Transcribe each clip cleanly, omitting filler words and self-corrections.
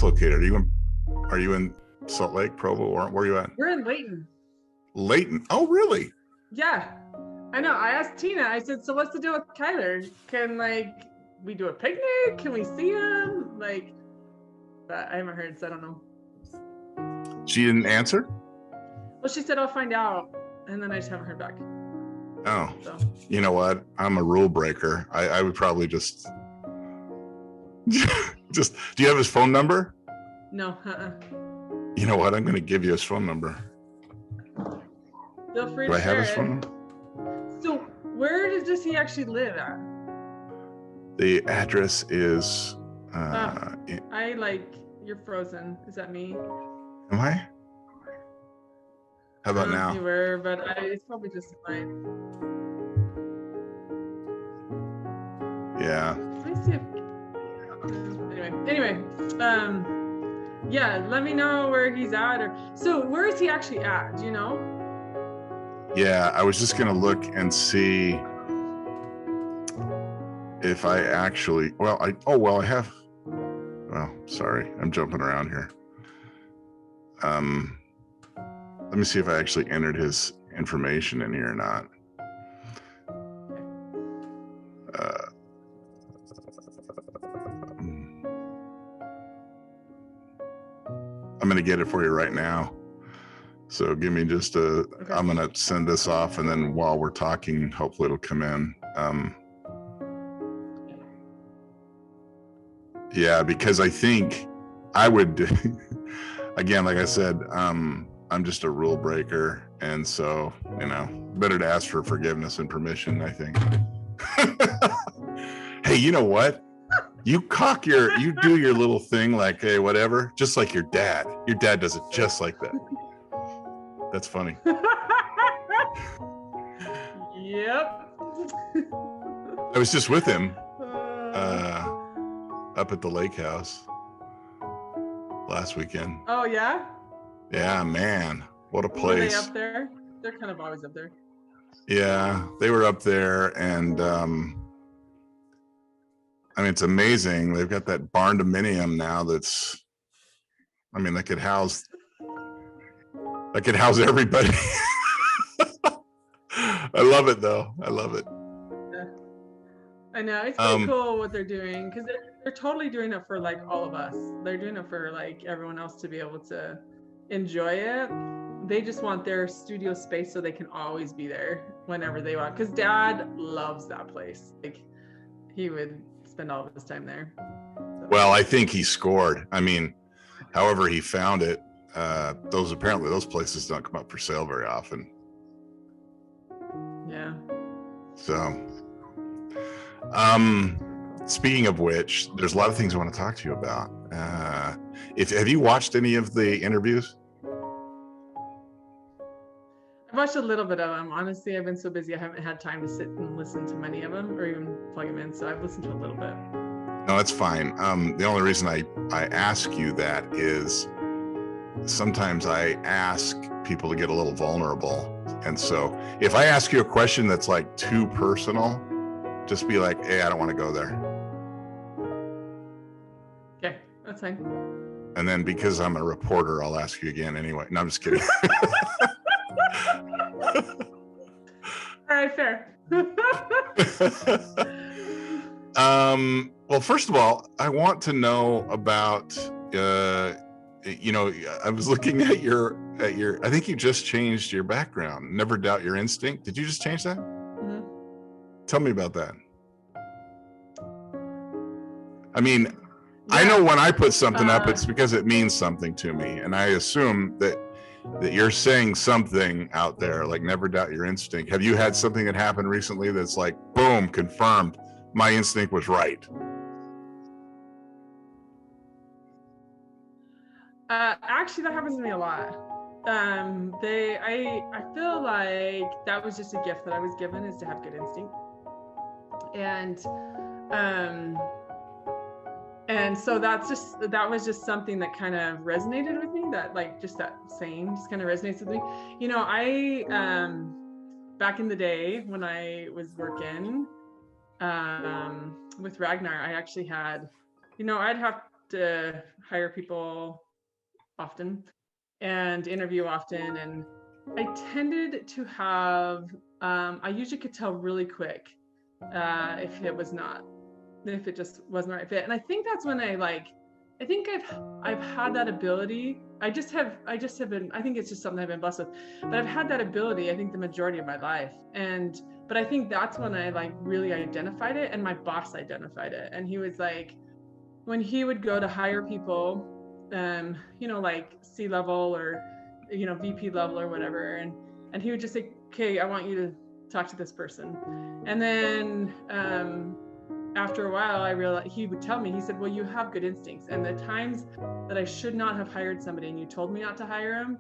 house located? Are you in Salt Lake, Provo, or where are you at? We're in Layton. Layton. Oh, really? Yeah, I know. I asked Tina, I said, so what's the deal with Kyler? Can we do a picnic? Can we see him? But I haven't heard, so I don't know. She didn't answer? Well, she said, I'll find out. And then I just haven't heard back. Oh, so. You know what? I'm a rule breaker. I would probably just, do you have his phone number? No, You know what? I'm going to give you his phone number. Feel free to share it. Do I have his phone number? So where does he actually live at? The address is... you're frozen. Is that me? Am I? How about now? You were, but it's probably just mine. Yeah. Let me see if... Anyway, yeah, let me know where he's at. So where is he actually at? Do you know? Yeah, I was just gonna look and see if I actually, I have, sorry, I'm jumping around here. Let me see if I actually entered his information in here or not. I'm gonna get it for you right now. So give me just okay. I'm gonna send this off, and then while we're talking, hopefully it'll come in. Yeah, because I think I would, again, like I said, I'm just a rule breaker. And so, better to ask for forgiveness and permission, I think. Hey, you know what? You do your little thing like, hey, whatever, just like your dad. Your dad does it just like that. That's funny. Yep. I was just with him up at the lake house last weekend. Oh, yeah? Yeah, man. What a place. Were they up there? They're kind of always up there. Yeah, they were up there, and it's amazing. They've got that barn dominium now that could house everybody. I love it, though. I love it. Yeah. I know. It's pretty cool what they're doing, because they're totally doing it for all of us. They're doing it for everyone else to be able to enjoy it. They just want their studio space so they can always be there whenever they want. Because Dad loves that place. He would spend all of his time there. So. Well, I think he scored. However he found it. Those places don't come up for sale very often. Yeah. So, speaking of which, there's a lot of things I want to talk to you about. Have you watched any of the interviews? I've watched a little bit of them. Honestly, I've been so busy I haven't had time to sit and listen to many of them or even plug them in. So I've listened to a little bit. No, that's fine. The only reason I ask you that is sometimes I ask people to get a little vulnerable. And so if I ask you a question that's too personal, just be like, hey, I don't want to go there. Okay, that's fine. And then because I'm a reporter, I'll ask you again anyway. No, I'm just kidding. All right, fair. Well, first of all, I want to know about, I was looking at your, I think you just changed your background. Never doubt your instinct. Did you just change that? Mm-hmm. Tell me about that. Yeah. I know when I put something up, it's because it means something to me. And I assume that you're saying something out there, never doubt your instinct. Have you had something that happened recently that's boom, confirmed, my instinct was right? Actually, that happens to me a lot. I feel like that was just a gift that I was given, is to have good instinct. And so that was just something that kind of resonated with me, that just that saying just kind of resonates with me. I back in the day when I was working with Ragnar, I actually had, I'd have to hire people often and interview often. And I tended to have, I usually could tell really quick if it just wasn't the right fit. And I think that's when I think I've had that ability. I just have been, I think it's just something I've been blessed with, but I've had that ability, I think, the majority of my life. But I think that's when I really identified it, and my boss identified it. And he was like, when he would go to hire people, like C-level or, VP level or whatever. And he would just say, okay, I want you to talk to this person. And then, after a while, I realized, he would tell me, he said, well, you have good instincts. And the times that I should not have hired somebody and you told me not to hire him,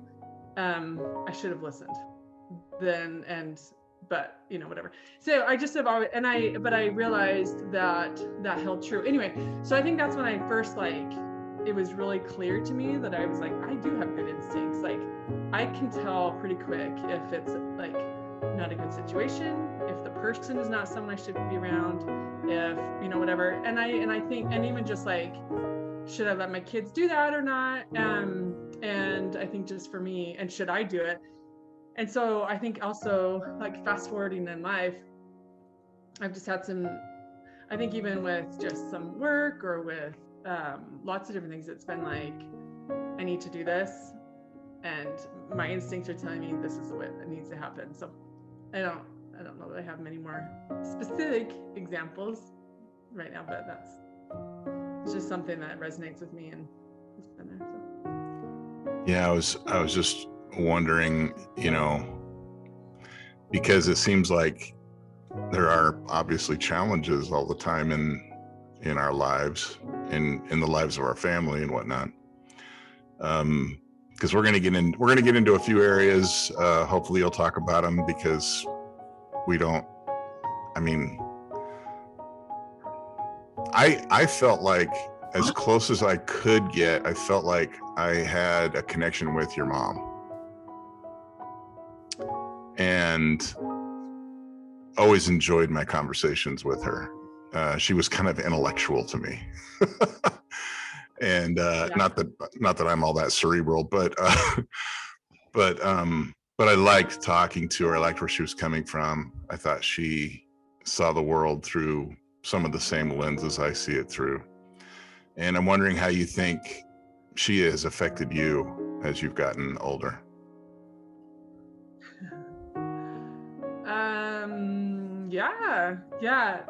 I should have listened then. But whatever. So I just have always, but I realized that held true. Anyway, so I think that's when I first, it was really clear to me that I was like, I do have good instincts. I can tell pretty quick if it's not a good situation, if the person is not someone I should be around, if whatever. And I think, and even just should I let my kids do that or not? And I think just for me, and should I do it? And so I think also, fast forwarding in life, I've just had some, I think even with just some work or with lots of different things, it's been I need to do this, and my instincts are telling me this is the way that needs to happen. So I don't know that I have many more specific examples right now, but it's just something that resonates with me, and it's been there. So. Yeah, I was just wondering, because it seems like there are obviously challenges all the time in our lives, in the lives of our family and whatnot. Because we're gonna get into a few areas. Hopefully you'll talk about them, because I felt like, as close as I could get, I felt like I had a connection with your mom, and always enjoyed my conversations with her. She was kind of intellectual to me. And not that I'm all that cerebral, but I liked talking to her. I liked where she was coming from. I thought she saw the world through some of the same lenses I see it through. And I'm wondering how you think she has affected you as you've gotten older. Yeah.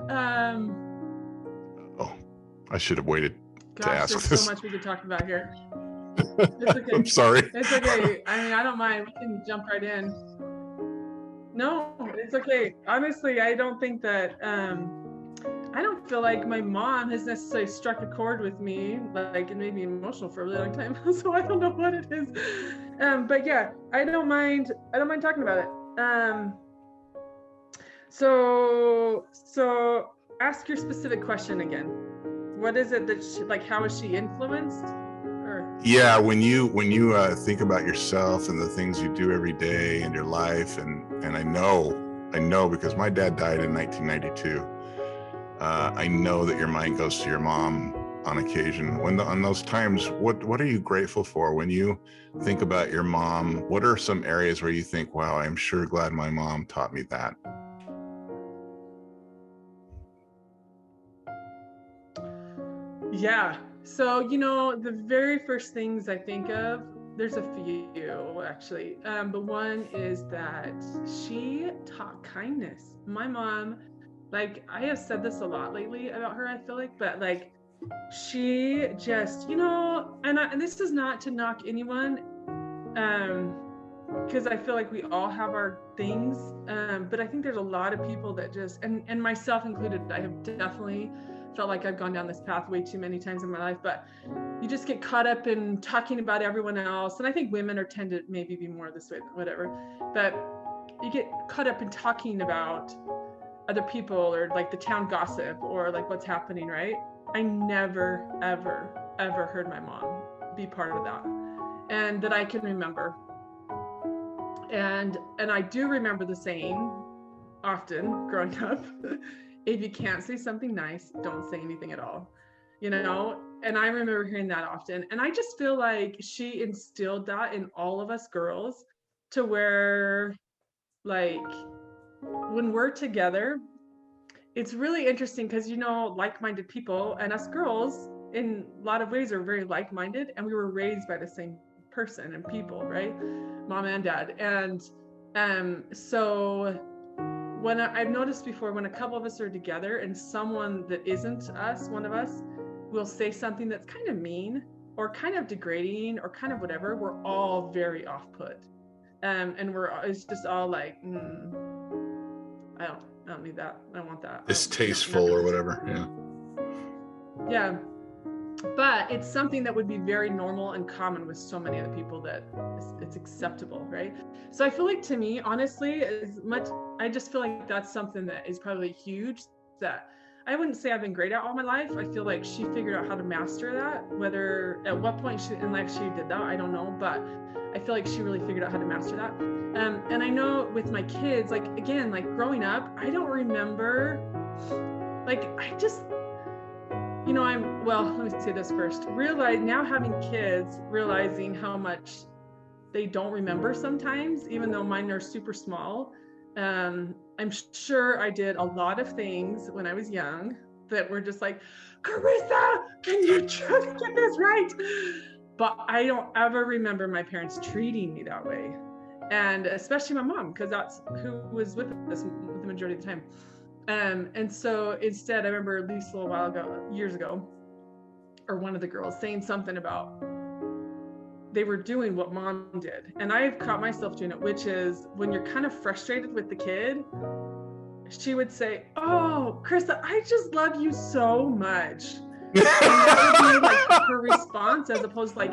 Oh, I should have waited to Gosh, ask there's this. so much we could talk about here. It's okay. I'm sorry. It's okay. I don't mind. We can jump right in. No, it's okay. Honestly, I don't think that, I don't feel like my mom has necessarily struck a chord with me, it made me emotional for a really long time. So I don't know what it is. But yeah, I don't mind talking about it. So ask your specific question again. What is it that how is she influenced? Yeah, when you think about yourself and the things you do every day in your life, and I know because my dad died in 1992. I know that your mind goes to your mom on occasion. On those times, what are you grateful for when you think about your mom? What are some areas where you think, wow, I'm sure glad my mom taught me that? Yeah. So, the very first things I think of, there's a few actually. But one is that she taught kindness. My mom, I have said this a lot lately about her, I feel like, but she just, and this is not to knock anyone, because I feel like we all have our things. But I think there's a lot of people that just, and myself included, I have definitely felt like I've gone down this path way too many times in my life, but you just get caught up in talking about everyone else. And I think women tend to maybe be more this way, whatever, but you get caught up in talking about other people, or the town gossip, or what's happening, right? I never, ever, ever heard my mom be part of that, and that I can remember. And I do remember the saying often growing up, if you can't say something nice, don't say anything at all, And I remember hearing that often. And I just feel like she instilled that in all of us girls, to where, like, when we're together, it's really interesting because, you know, like-minded people, and us girls in a lot of ways are very like-minded, and we were raised by the same person and people, right? Mom and dad. And so when I've noticed before, when a couple of us are together and someone that isn't us, one of us, will say something that's kind of mean or kind of degrading or kind of whatever, we're all very off-put. And it's just all like, I don't need that. I don't want that. Distasteful or whatever. Yeah. Yeah. But it's something that would be very normal and common with so many of the people that it's acceptable, right? So I feel like, to me, honestly, I just feel like that's something that is probably huge, that I wouldn't say I've been great at all my life. I feel like she figured out how to master that. Whether at what point in life she did that, I don't know, but I feel like she really figured out how to master that. And I know with my kids, like, again, like growing up, I don't remember, like, I just, you know, let me say this first. Now having kids, realizing how much they don't remember sometimes, even though mine are super small. I'm sure I did a lot of things when I was young that were just like, Corissa, can you just get this right? But I don't ever remember my parents treating me that way. And especially my mom, because that's who was with us the majority of the time. And so instead, I remember at least a little while ago, years ago, or one of the girls saying something about they were doing what mom did. And I've caught myself doing it, which is when you're kind of frustrated with the kid, she would say, oh, Corissa, I just love you so much. And that would be like her response, as opposed to like,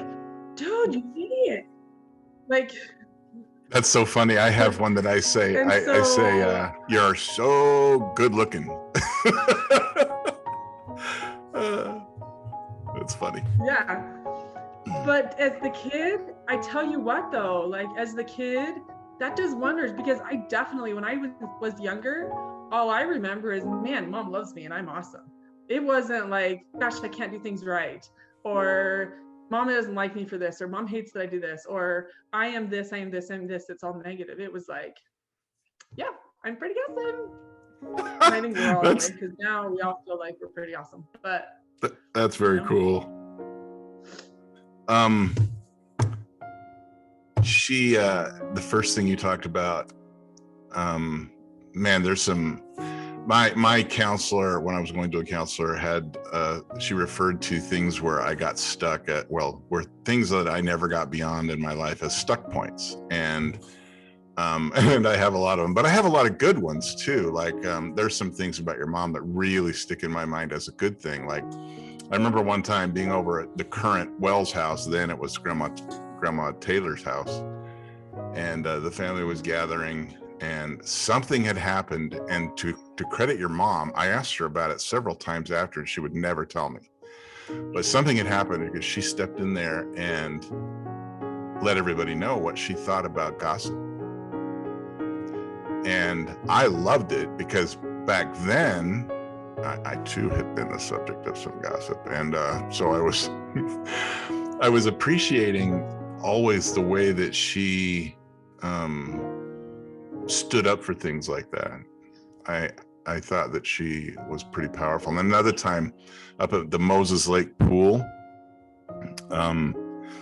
dude, you idiot. Like, that's so funny. I have one that I say, I say, you're so good looking. That's funny. Yeah. But as the kid, I tell you what, though, like, as the kid, that does wonders, because I definitely, when I was younger, all I remember is, man, mom loves me and I'm awesome. It wasn't like, gosh, I can't do things right, or mom doesn't like me for this, or mom hates that I do this, or I am this, I'm this. It's all negative. It was like, yeah, I'm pretty awesome. And I think we're all that way, because now we all feel like we're pretty awesome. But that's very cool. The first thing you talked about, man, there's some, my counselor, when I was going to a counselor, had, she referred to things where I got stuck at, were things that I never got beyond in my life as stuck points. And I have a lot of them, but I have a lot of good ones too. Like, there's some things about your mom that really stick in my mind as a good thing. Like, I remember one time being over at the current Wells house, then it was Grandma Taylor's house, and the family was gathering, and something had happened. And to credit your mom, I asked her about it several times after, and she would never tell me. But something had happened because she stepped in there and let everybody know what she thought about gossip. And I loved it, because back then, I too had been the subject of some gossip. And so I was appreciating always the way that she stood up for things like that. I thought that she was pretty powerful. And another time up at the Moses Lake pool,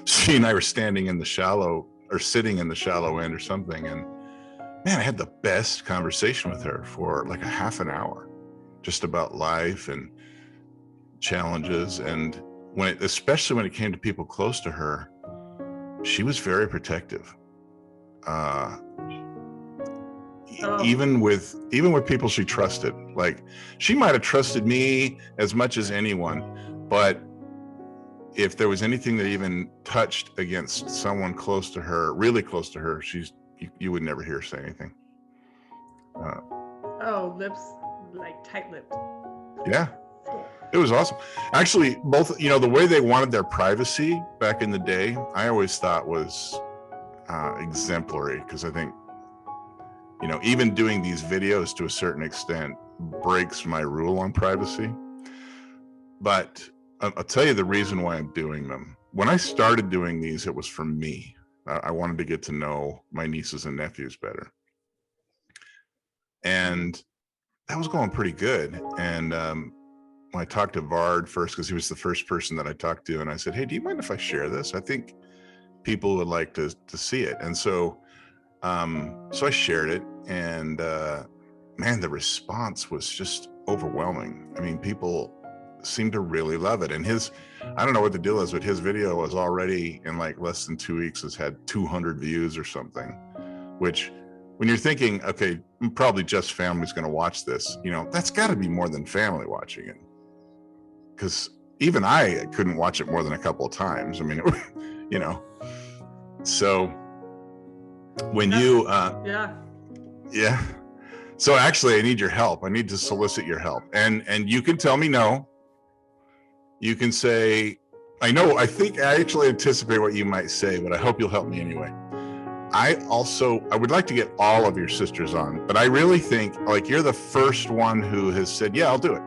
she and I were sitting in the shallow end or something. And man, I had the best conversation with her for like a half an hour, just about life and challenges. And especially when it came to people close to her, she was very protective. Even with people she trusted. Like, she might have trusted me as much as anyone, but if there was anything that even touched against someone close to her, really close to her, you would never hear her say anything. Lips, like tight-lipped. Yeah, it was awesome. Actually, both, the way they wanted their privacy back in the day, I always thought was exemplary, because I think, even doing these videos to a certain extent breaks my rule on privacy. But I'll tell you the reason why I'm doing them. When I started doing these, it was for me. I wanted to get to know my nieces and nephews better. And that was going pretty good. And when I talked to Vard first, because he was the first person that I talked to, and I said, hey, do you mind if I share this? I think people would like to see it. And so I shared it, and man, the response was just overwhelming. I mean, people seem to really love it. And I don't know what the deal is, but his video was already in like less than 2 weeks has had 200 views or something, which when you're thinking, okay, probably just family's going to watch this, that's got to be more than family watching it. Because even I couldn't watch it more than a couple of times. I mean, so when yeah. So actually I need your help. I need to solicit your help, and you can tell me no. You can say, I actually anticipate what you might say, but I hope you'll help me anyway. I would like to get all of your sisters on, but I really think like you're the first one who has said, yeah, I'll do it.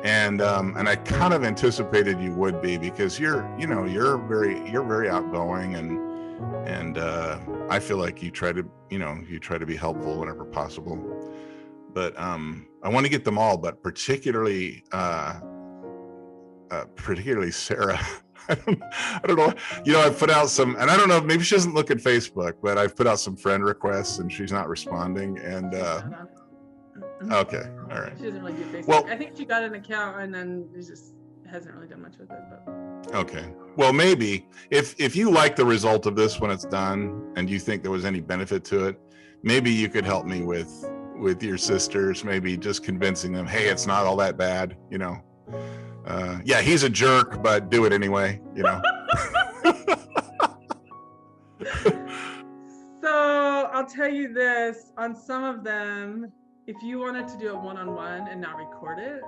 And I kind of anticipated you would be, because you're very outgoing, and I feel like you try to be helpful whenever possible. But I want to get them all, but particularly Sarah. I don't know. I've put out some, and I don't know, maybe she doesn't look at Facebook, but I've put out some friend requests and she's not responding. And okay, all right. She doesn't really do Facebook. Well, I think she got an account and then just hasn't really done much with it. But okay. Well, maybe if you like the result of this when it's done and you think there was any benefit to it, maybe you could help me with your sisters, maybe just convincing them, hey, it's not all that bad, yeah, he's a jerk, but do it anyway, So I'll tell you this, on some of them, if you wanted to do it one-on-one and not record it,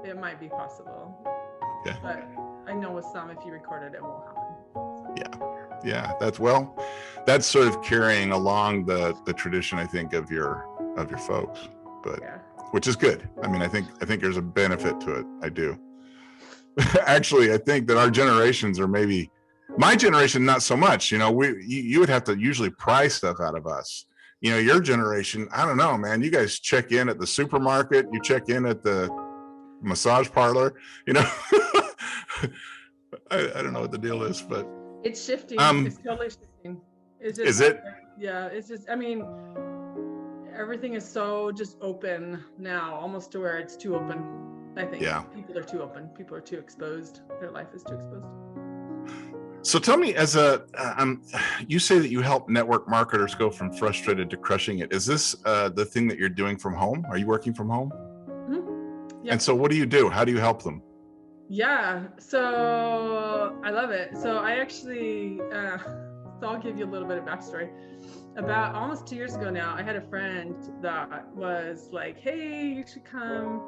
it might be possible. Okay. But I know with some, if you record it, it won't happen. Yeah, that's sort of carrying along the tradition, I think, of your folks, but yeah. Which is good. I mean, I think there's a benefit to it. I do. Actually, I think that our generations, or maybe my generation, not so much. You would have to usually pry stuff out of us. Your generation, I don't know, man. You guys check in at the supermarket. You check in at the massage parlor. I don't know what the deal is, but it's shifting. It's totally shifting. Is it? Yeah. It's just. I mean, everything is so just open now, almost to where it's too open. I think people are too open. People are too exposed. Their life is too exposed. So tell me, you say that you help network marketers go from frustrated to crushing it. Is this the thing that you're doing from home? Are you working from home? Mm-hmm. Yeah. And so what do you do? How do you help them? Yeah, so I love it. So I actually, so I'll give you a little bit of backstory. About almost 2 years ago now, I had a friend that was like, hey, you should come.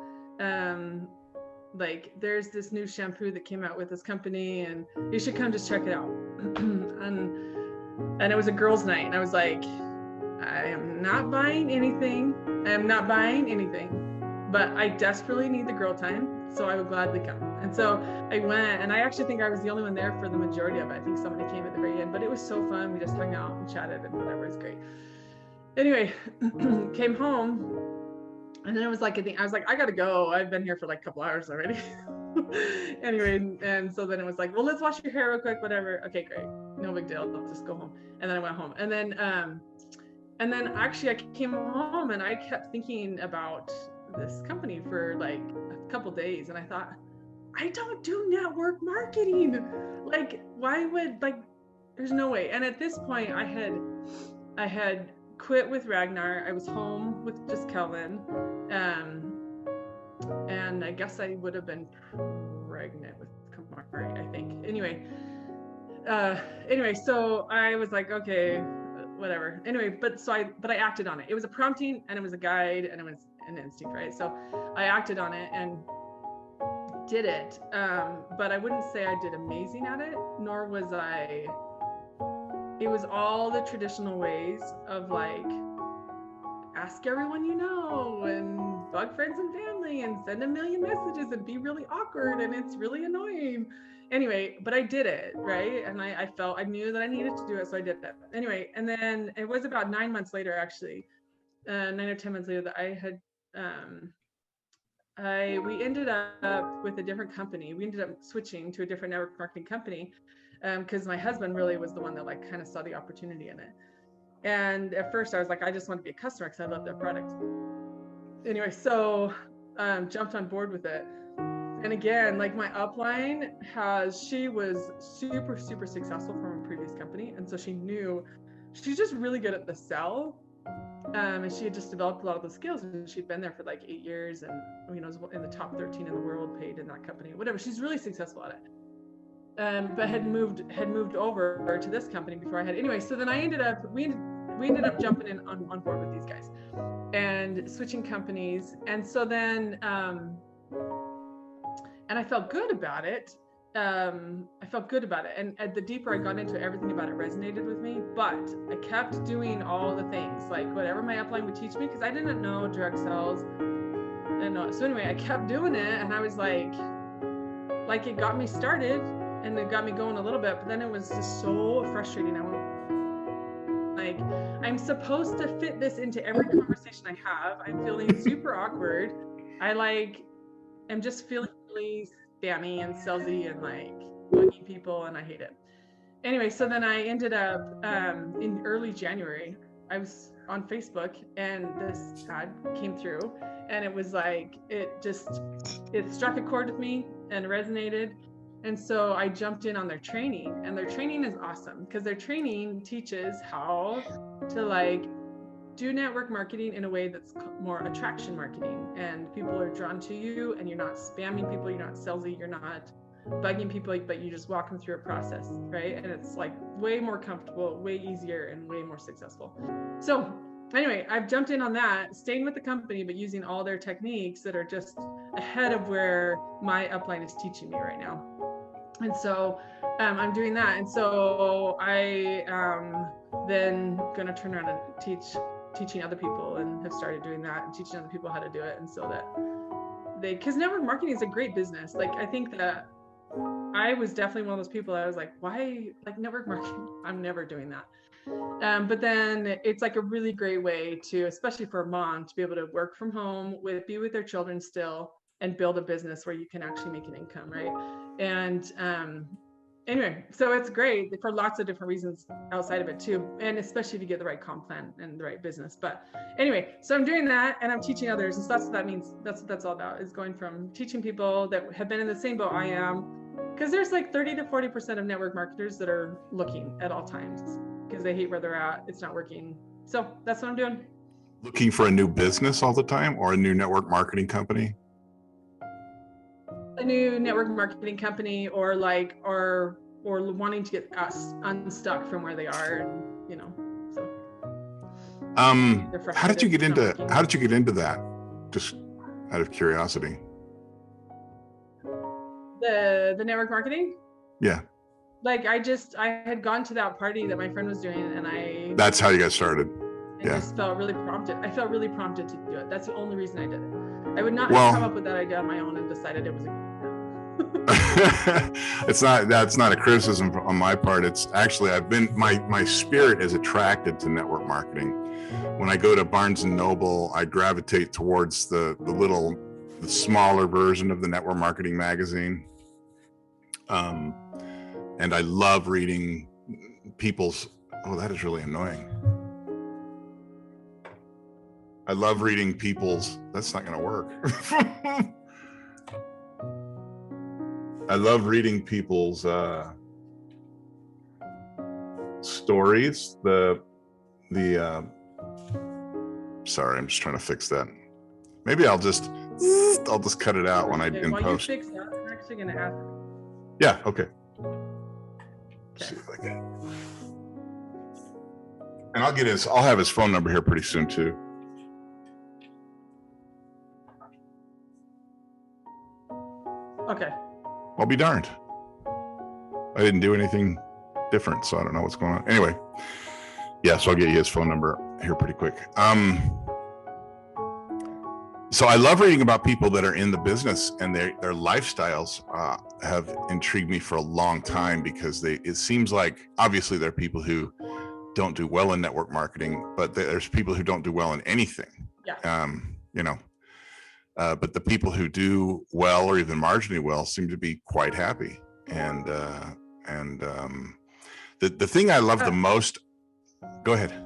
Like, there's this new shampoo that came out with this company and you should come just check it out. and it was a girls' night. And I was like, I am not buying anything. But I desperately need the girl time. So I would gladly come. And so I went, and I actually think I was the only one there for the majority of it. I think somebody came at the very end, but it was so fun. We just hung out and chatted and whatever. It was great. Anyway, came home, and then it was like, I was like, I gotta go. I've been here for like a couple hours already. Anyway, and so then it was like, well, let's wash your hair real quick, whatever. Okay, great. No big deal. Let's just go home. And then I went home. And then actually I came home and I kept thinking about this company for like a couple days, and I thought, I don't do network marketing. Like, why would, like, there's no way. And at this point I had quit with Ragnar. I was home with just Kelvin. And I guess I would have been pregnant with Kamari, I think. Anyway, so I was like, okay, whatever. Anyway, but I acted on it. It was a prompting and it was a guide and it was an instinct, right? So I acted on it and did it. But I wouldn't say I did amazing at it, nor was it was all the traditional ways of like ask everyone you know and bug friends and family and send a million messages and be really awkward and it's really annoying. Anyway, but I did it, right? And I knew that I needed to do it, so I did it. Anyway, and then it was about 9 months later, actually, 9 or 10 months later, that I had, we ended up with a different company. We ended up switching to a different network marketing company because my husband really was the one that like kind of saw the opportunity in it. And at first I was like, I just want to be a customer because I love their product. Anyway, so jumped on board with it. And again, like my upline she was super, super successful from a previous company. And so she knew she's just really good at the sell. And she had just developed a lot of the skills, and she'd been there for like 8 years and, you know, was in the top 13 in the world paid in that company, whatever. She's really successful at it. But had moved over to this company before I had. Anyway, so then we ended up jumping in on board with these guys and switching companies. And so then, and I felt good about it. And the deeper I got into it, everything about it resonated with me, but I kept doing all the things, like whatever my upline would teach me, because I didn't know direct sales. So anyway, I kept doing it, and I was like it got me started and it got me going a little bit, but then it was just so frustrating. I'm supposed to fit this into every conversation I have. I'm feeling super awkward. I'm just feeling really spammy and salesy and like bugging people, and I hate it. Anyway, so then I ended up in early January, I was on Facebook and this ad came through, and it was like, it struck a chord with me and resonated. And so I jumped in on their training, and their training is awesome because their training teaches how to like do network marketing in a way that's more attraction marketing, and people are drawn to you, and you're not spamming people, you're not salesy, you're not bugging people, but you just walk them through a process, right? And it's like way more comfortable, way easier, and way more successful. So anyway, I've jumped in on that, staying with the company, but using all their techniques that are just ahead of where my upline is teaching me right now. And so I'm doing that. And so I then going to turn around and teaching other people, and have started doing that and teaching other people how to do it. And so that because network marketing is a great business. Like, I think that I was definitely one of those people that I was like, why, like, network marketing? I'm never doing that. But then it's like a really great way to, especially for a mom, to be able to work from home, be with their children still, and build a business where you can actually make an income, right? And anyway, so it's great for lots of different reasons outside of it too, and especially if you get the right comp plan and the right business. But anyway, so I'm doing that, and I'm teaching others, and so that's what that means. That's what that's all about, is going from teaching people that have been in the same boat I am, because there's like 30 to 40% of network marketers that are looking at all times because they hate where they're at, it's not working. So that's what I'm doing. Looking for a new business all the time, or a new network marketing company? A new network marketing company, or wanting to get us unstuck from where they are, and you know, so how did you get into that, just out of curiosity? The network marketing? Yeah, like I had gone to that party that my friend was doing, and that's how you got started. Yeah, just felt really prompted. I felt really prompted to do it. That's the only reason I did it. I would not have come up with that idea on my own and decided it was that's not a criticism on my part. It's actually, my spirit is attracted to network marketing. When I go to Barnes and Noble, I gravitate towards the smaller version of the network marketing magazine. And I love reading people's, that is really annoying. I love reading people's, that's not going to work. I love reading people's stories. Sorry, I'm just trying to fix that. Maybe I'll just cut it out when I in post. You fix that, I'm actually going to ask. Yeah. Okay. See if I can. And I'll have his phone number here pretty soon too. Okay. I'll be darned. I didn't do anything different, so I don't know what's going on. Anyway, yeah, so I'll get you his phone number here pretty quick. so I love reading about people that are in the business, and their lifestyles have intrigued me for a long time, because it seems like obviously there are people who don't do well in network marketing, but there's people who don't do well in anything. Yeah. But the people who do well, or even marginally well, seem to be quite happy. And the thing I love the most. Go ahead.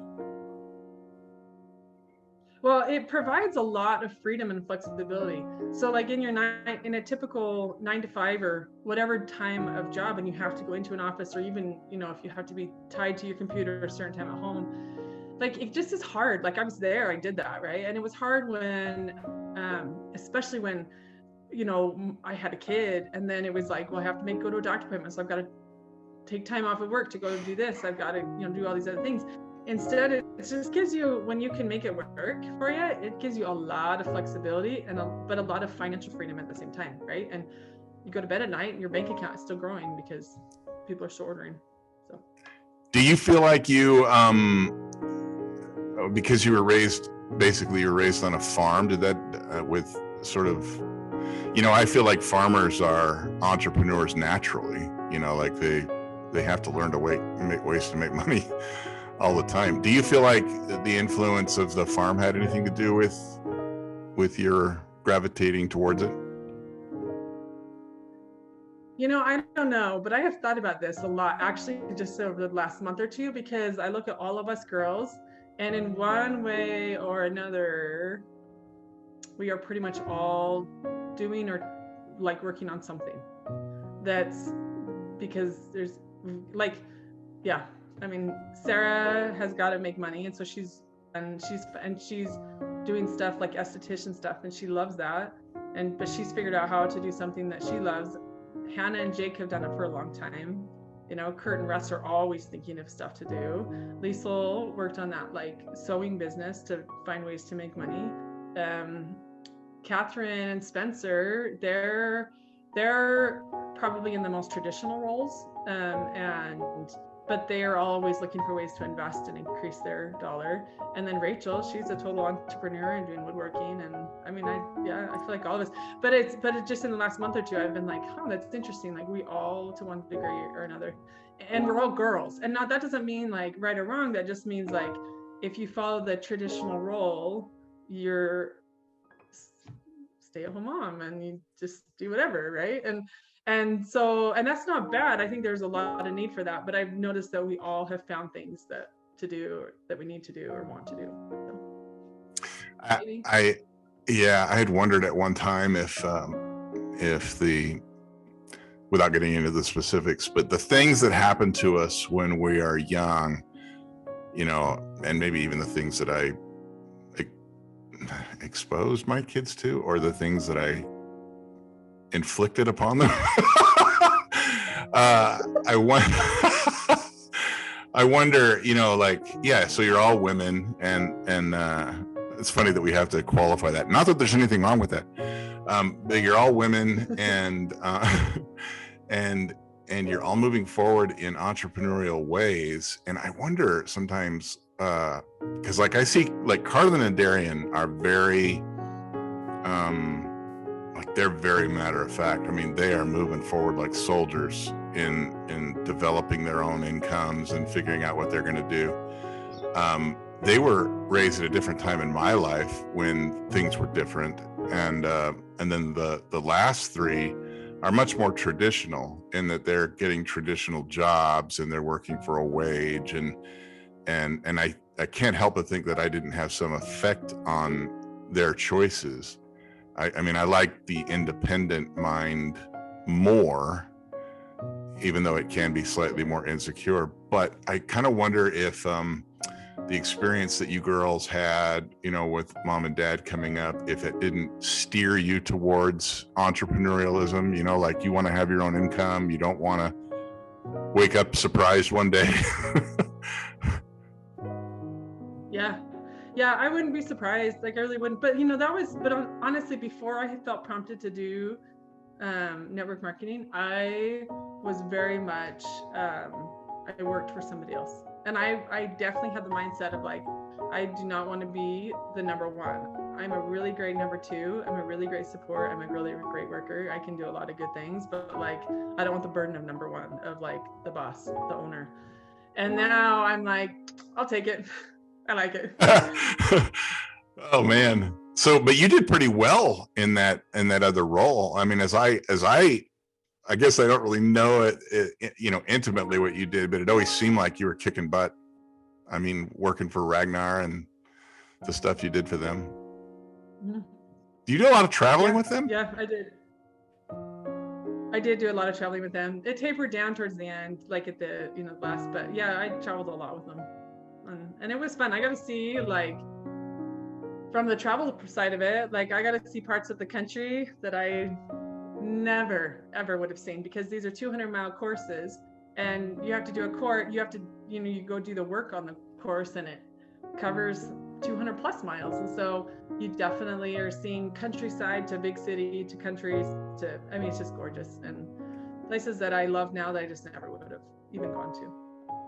Well, it provides a lot of freedom and flexibility. So like in a typical 9 to 5 or whatever time of job, and you have to go into an office, or even, if you have to be tied to your computer a certain time at home, like it just is hard. Like I was there, I did that, right? And it was hard when, especially when, I had a kid, and then it was like, well, I have to go to a doctor appointment. So I've got to take time off of work to go do this. I've got to, do all these other things. Instead, it just gives you, when you can make it work for you, it gives you a lot of flexibility but a lot of financial freedom at the same time, right? And you go to bed at night and your bank account is still growing because people are still ordering. So, do you feel like you, because you were raised on a farm, did that with sort of, I feel like farmers are entrepreneurs naturally, like they have to learn to make ways to make money all the time. Do you feel like the influence of the farm had anything to do with your gravitating towards it? I don't know, but I have thought about this a lot, actually, just over the last month or two, because I look at all of us girls, and in one way or another, we are pretty much all doing or like working on something. That's because there's Sarah has got to make money, and so she's doing stuff like esthetician stuff, and she loves that, but she's figured out how to do something that she loves. Hannah and Jake have done it for a long time. Kurt and Russ are always thinking of stuff to do. Liesl worked on that sewing business to find ways to make money. Catherine and Spencer, they're probably in the most traditional roles, but they are always looking for ways to invest and increase their dollar. And then Rachel, she's a total entrepreneur and doing woodworking. And I feel like all of us, but it's just in the last month or two, I've been like, that's interesting. Like we all, to one degree or another, and we're all girls. And that doesn't mean like right or wrong. That just means like, if you follow the traditional role, you're stay-at-home mom and you just do whatever, right? And that's not bad. I think there's a lot of need for that, but I've noticed that we all have found things that we need to do or want to do. So, I had wondered at one time if without getting into the specifics, but the things that happen to us when we are young, and maybe even the things that I exposed my kids to, or the things that I inflicted upon them. I wonder, so you're all women, and it's funny that we have to qualify that. Not that there's anything wrong with that, but you're all women, and you're all moving forward in entrepreneurial ways. And I wonder sometimes, because I see Carlin and Darian are very they're very matter of fact. I mean, they are moving forward like soldiers in developing their own incomes and figuring out what they're going to do. They were raised at a different time in my life when things were different, and then the last three are much more traditional in that they're getting traditional jobs and they're working for a wage, and I can't help but think that I didn't have some effect on their choices. I mean, I like the independent mind more, even though it can be slightly more insecure. But I kind of wonder if the experience that you girls had, with mom and dad coming up, if it didn't steer you towards entrepreneurialism, like you want to have your own income, you don't want to wake up surprised one day. Yeah, I wouldn't be surprised. I really wouldn't. But honestly, before I had felt prompted to do network marketing, I was very much, I worked for somebody else. And I definitely had the mindset of I do not want to be the number one. I'm a really great number two. I'm a really great support. I'm a really great worker. I can do a lot of good things, but like, I don't want the burden of number one, of like the boss, the owner. And now I'm like, I'll take it. I like it. Oh man. So, but you did pretty well in that other role. I mean, as I guess I don't really know it, you know, intimately what you did, but it always seemed like you were kicking butt. I mean, working for Ragnar and the stuff you did for them. Mm-hmm. Do you do a lot of traveling with them? Yeah, I did. I did do a lot of traveling with them. It tapered down towards the end, like at the, you know, last, but yeah, I traveled a lot with them. And it was fun. I got to see, like, from the travel side of it, like I got to see parts of the country that I never, ever would have seen, because these are 200-mile courses and you have to do a court, you have to, you know, you go do the work on the course and it covers 200 plus miles. And so you definitely are seeing countryside to big city to countries to, I mean, it's just gorgeous, and places that I love now that I just never would have even gone to,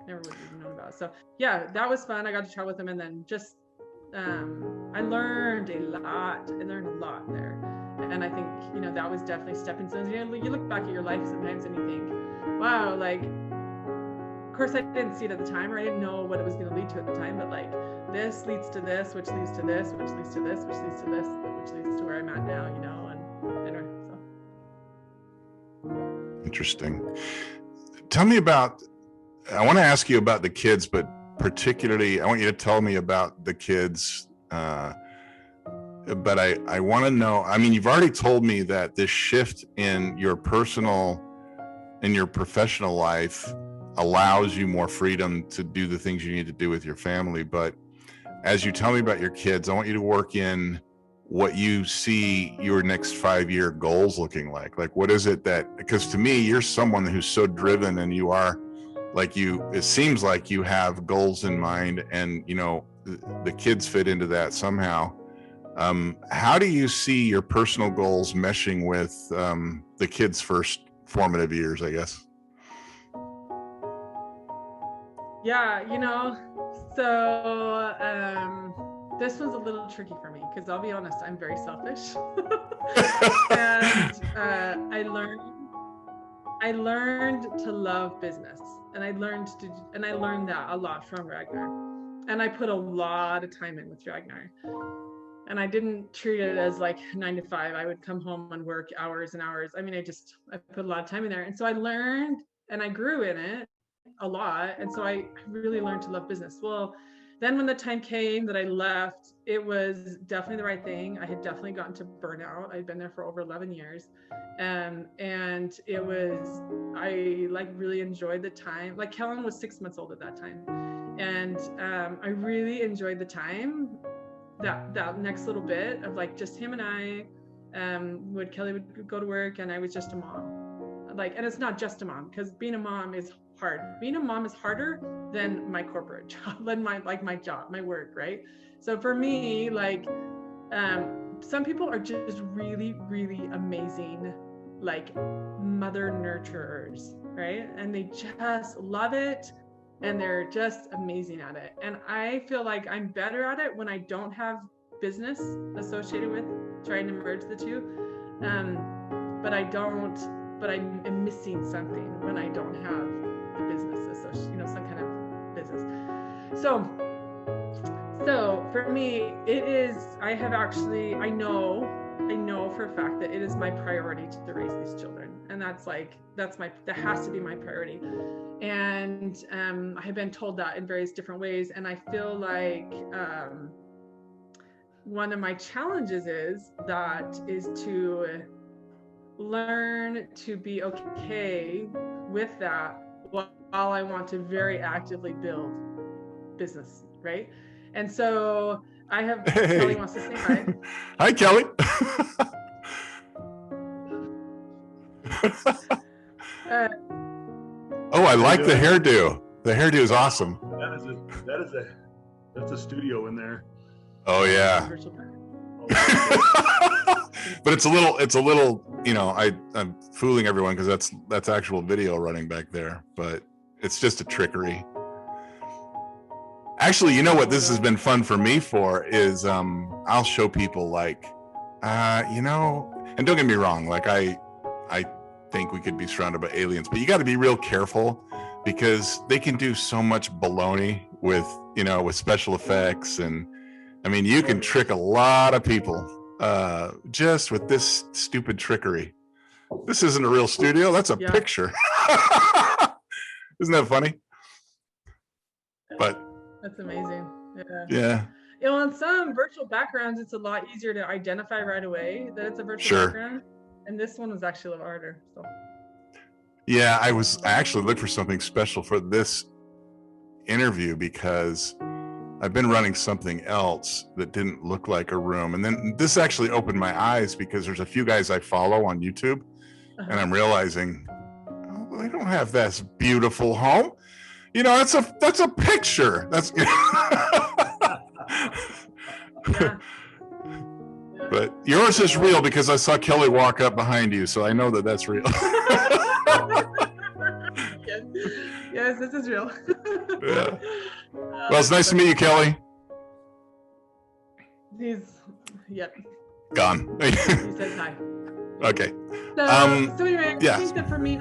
never would have even known about. So yeah, that was fun. I got to travel with them, and then just, I learned a lot. I learned a lot there. And I think, you know, that was definitely stepping stones. You know, you look back at your life sometimes and you think, wow, like, of course I didn't see it at the time, or I didn't know what it was going to lead to at the time, but like, this leads to this, which leads to this, which leads to this, which leads to this, which leads to where I'm at now, you know, and anyway, so. Interesting. Tell me about, I want to ask you about the kids, but particularly, I want you to tell me about the kids, but I want to know, I mean, you've already told me that this shift in your personal, in your professional life allows you more freedom to do the things you need to do with your family. But as you tell me about your kids, I want you to work in what you see your next 5-year goals looking like. Like, what is it that, because to me, you're someone who's so driven, and you are like, it seems like you have goals in mind, and, you know, the kids fit into that somehow. How do you see your personal goals meshing with the kids' first formative years, I guess? Yeah, you know, so this one's a little tricky for me, because I'll be honest, I'm very selfish. And I learned to love business, and I learned that a lot from Ragnar, and I put a lot of time in with Ragnar. And I didn't treat it as like 9 to 5. I would come home and work hours and hours. I mean, I put a lot of time in there. And so I learned, and I grew in it a lot. And so I really learned to love business. Well, then when the time came that I left, it was definitely the right thing. I had definitely gotten to burnout. I'd been there for over 11 years. And it was, I like really enjoyed the time. Like, Kellen was 6 months old at that time. And I really enjoyed the time, that next little bit of like just him and I. Kelly would go to work, and I was just a mom. Like, and it's not just a mom, because being a mom is hard. Being a mom is harder than my corporate job, than my job, my work, right? So for me, like, some people are just really, really amazing, like mother nurturers, right? And they just love it, and they're just amazing at it. And I feel like I'm better at it when I don't have business associated with trying to merge the two. But I'm missing something when I don't have the business associated, you know, some kind of business. So for me, it is, I know for a fact that it is my priority to raise these children. And that has to be my priority. And I have been told that in various different ways. And I feel like one of my challenges is to learn to be okay with that while I want to very actively build business, right? And so I have, Kelly wants to say hi. Hi, Kelly. Oh, I like the hairdo. The hairdo is awesome. That's a studio in there. Oh yeah. But it's a little, you know, I'm fooling everyone because that's actual video running back there, but it's just a trickery. Actually, you know what this has been fun for me for is I'll show people like and don't get me wrong, like I think we could be surrounded by aliens, but you got to be real careful because they can do so much baloney with special effects, and I mean you can trick a lot of people just with this stupid trickery. This isn't a real studio, that's a picture. Isn't that funny? But that's amazing. Yeah. On some virtual backgrounds, it's a lot easier to identify right away that it's a virtual background. And this one was actually a little harder. So. Yeah, I actually looked for something special for this interview because I've been running something else that didn't look like a room. And then this actually opened my eyes because there's a few guys I follow on YouTube, and I'm realizing, oh, they don't have this beautiful home. That's a picture. That's But yours is real because I saw Kelly walk up behind you, so I know that that's real. Yes, this is real. Yeah. Well, it's nice to meet you, Kelly. He's gone. He says hi. Okay. So anyway, I think that for me,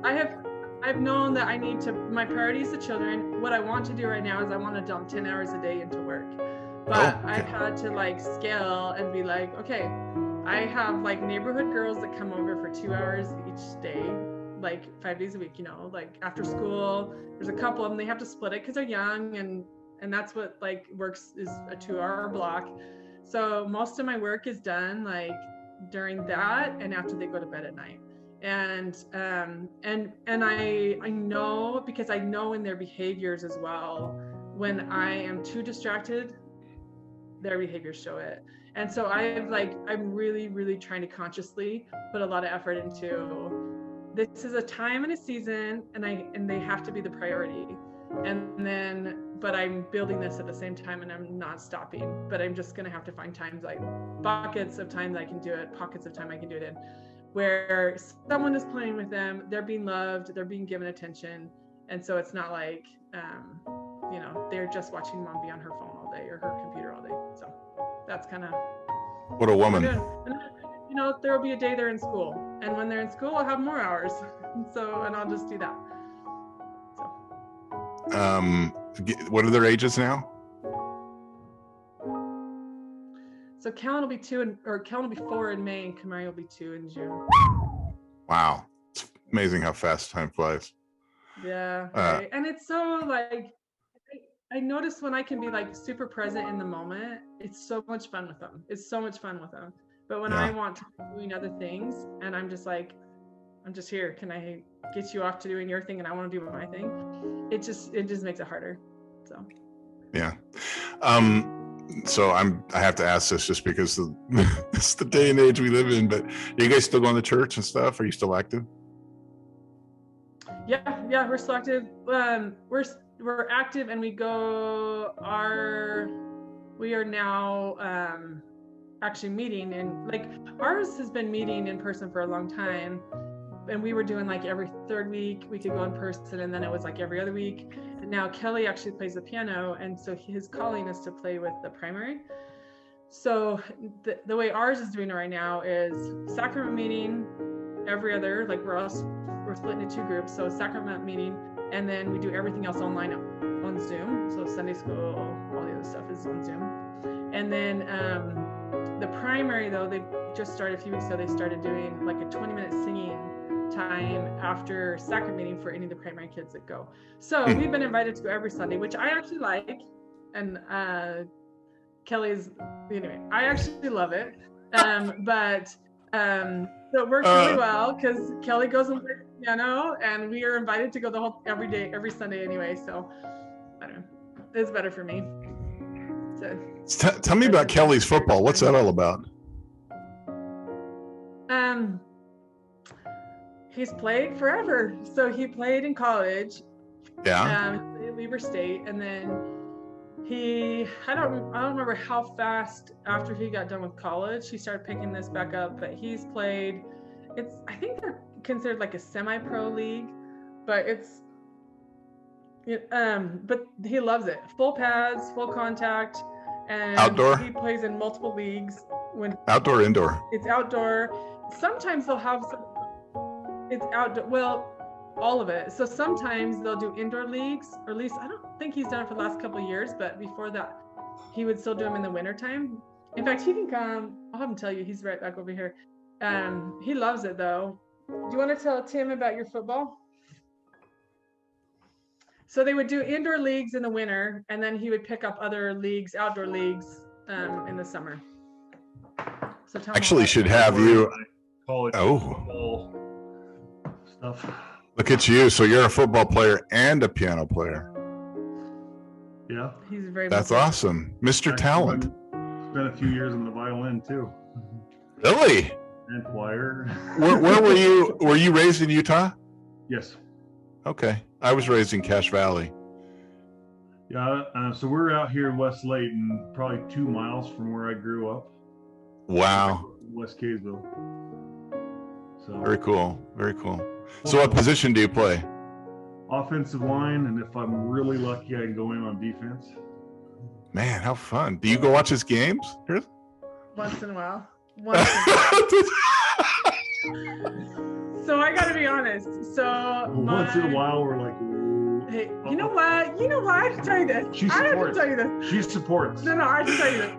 I've known that I need to, my priority is the children. What I want to do right now is I want to dump 10 hours a day into work. But I've had to scale and be like, okay, I have neighborhood girls that come over for 2 hours each day, 5 days a week, after school. There's a couple of them, they have to split it because they're young, and that's what works, is a 2-hour block. So most of my work is done during that and after they go to bed at night. And I know, because I know in their behaviors as well, when I am too distracted, their behaviors show it. And so I'm really, really trying to consciously put a lot of effort into, this is a time and a season, and they have to be the priority. But I'm building this at the same time, and I'm not stopping, but I'm just going to have to find times, buckets of times I can do it, pockets of time I can do it in, where someone is playing with them, they're being loved, they're being given attention. And so it's not they're just watching mom be on her phone all day or her computer all day. So that's kind of what a woman. And there will be a day they're in school, and when they're in school, I'll have more hours. And I'll just do that. So. What are their ages now? So Kellen will be 4 in May, and Kamari will be 2 in June. Wow, it's amazing how fast time flies. Yeah, right. And it's so I notice when I can be super present in the moment, it's so much fun with them. But when I want to be doing other things, and I'm just here, can I get you off to doing your thing and I want to do my thing? It just makes it harder. So. Yeah. So I have to ask this just because it's the day and age we live in, but are you guys still going to church and stuff? Are you still active? Yeah, we're still active. We're active, and we are now actually meeting, and ours has been meeting in person for a long time, and we were doing every 3rd week we could go in person, and then it was every other week. And now Kelly actually plays the piano, and so his calling is to play with the primary. So the way ours is doing it right now is sacrament meeting every other, we're split into 2 groups. So sacrament meeting, and then we do everything else online on Zoom. So Sunday school, all the other stuff is on Zoom. And then the primary, though, they just started a few weeks ago, they started doing a 20-minute singing time after sacrament meeting for any of the primary kids that go. So we've been invited to go every Sunday, which I actually like. And Kelly's, anyway, I actually love it. So it works really well because Kelly goes and plays piano, and we are invited to go every Sunday anyway. So I don't know, it's better for me. So tell me about Kelly's football. What's that all about? He's played forever. So he played in college. Yeah. At Weber State, and then I don't remember how fast after he got done with college he started picking this back up, but he's played, I think they're considered a semi-pro league, but But he loves it. Full pads, full contact, and Outdoor? he plays in multiple leagues. Outdoor, indoor? It's outdoor. Sometimes they'll have it's outdoor. Well, all of it. So sometimes they'll do indoor leagues, or at least I don't think he's done it for the last couple of years, but before that, he would still do them in the wintertime. In fact, he can come. I'll have him tell you. He's right back over here. He loves it though. Do you want to tell Tim about your football? So they would do indoor leagues in the winter, and then he would pick up other leagues, outdoor leagues, in the summer. So actually should have you. College football stuff. Look at you. So you're a football player and a piano player. Yeah. He's very. That's awesome, Mr. Talent. Spent a few years on the violin too. Really? And choir. Where were you? Were you raised in Utah? Yes. Okay, I was raised in Cache Valley. Yeah, so we're out here in West Layton, probably 2 miles from where I grew up. Wow. West Kaysville. So very cool. Very cool. So what position do you play? Offensive line, and if I'm really lucky, I can go in on defense. Man, how fun. Do you go watch his games? Once in a while. So I gotta be honest. So once in a while we're like, hey, you know what? You know what? I have to tell you this. She I have supports. to tell you this. She supports. No, I have to tell you this.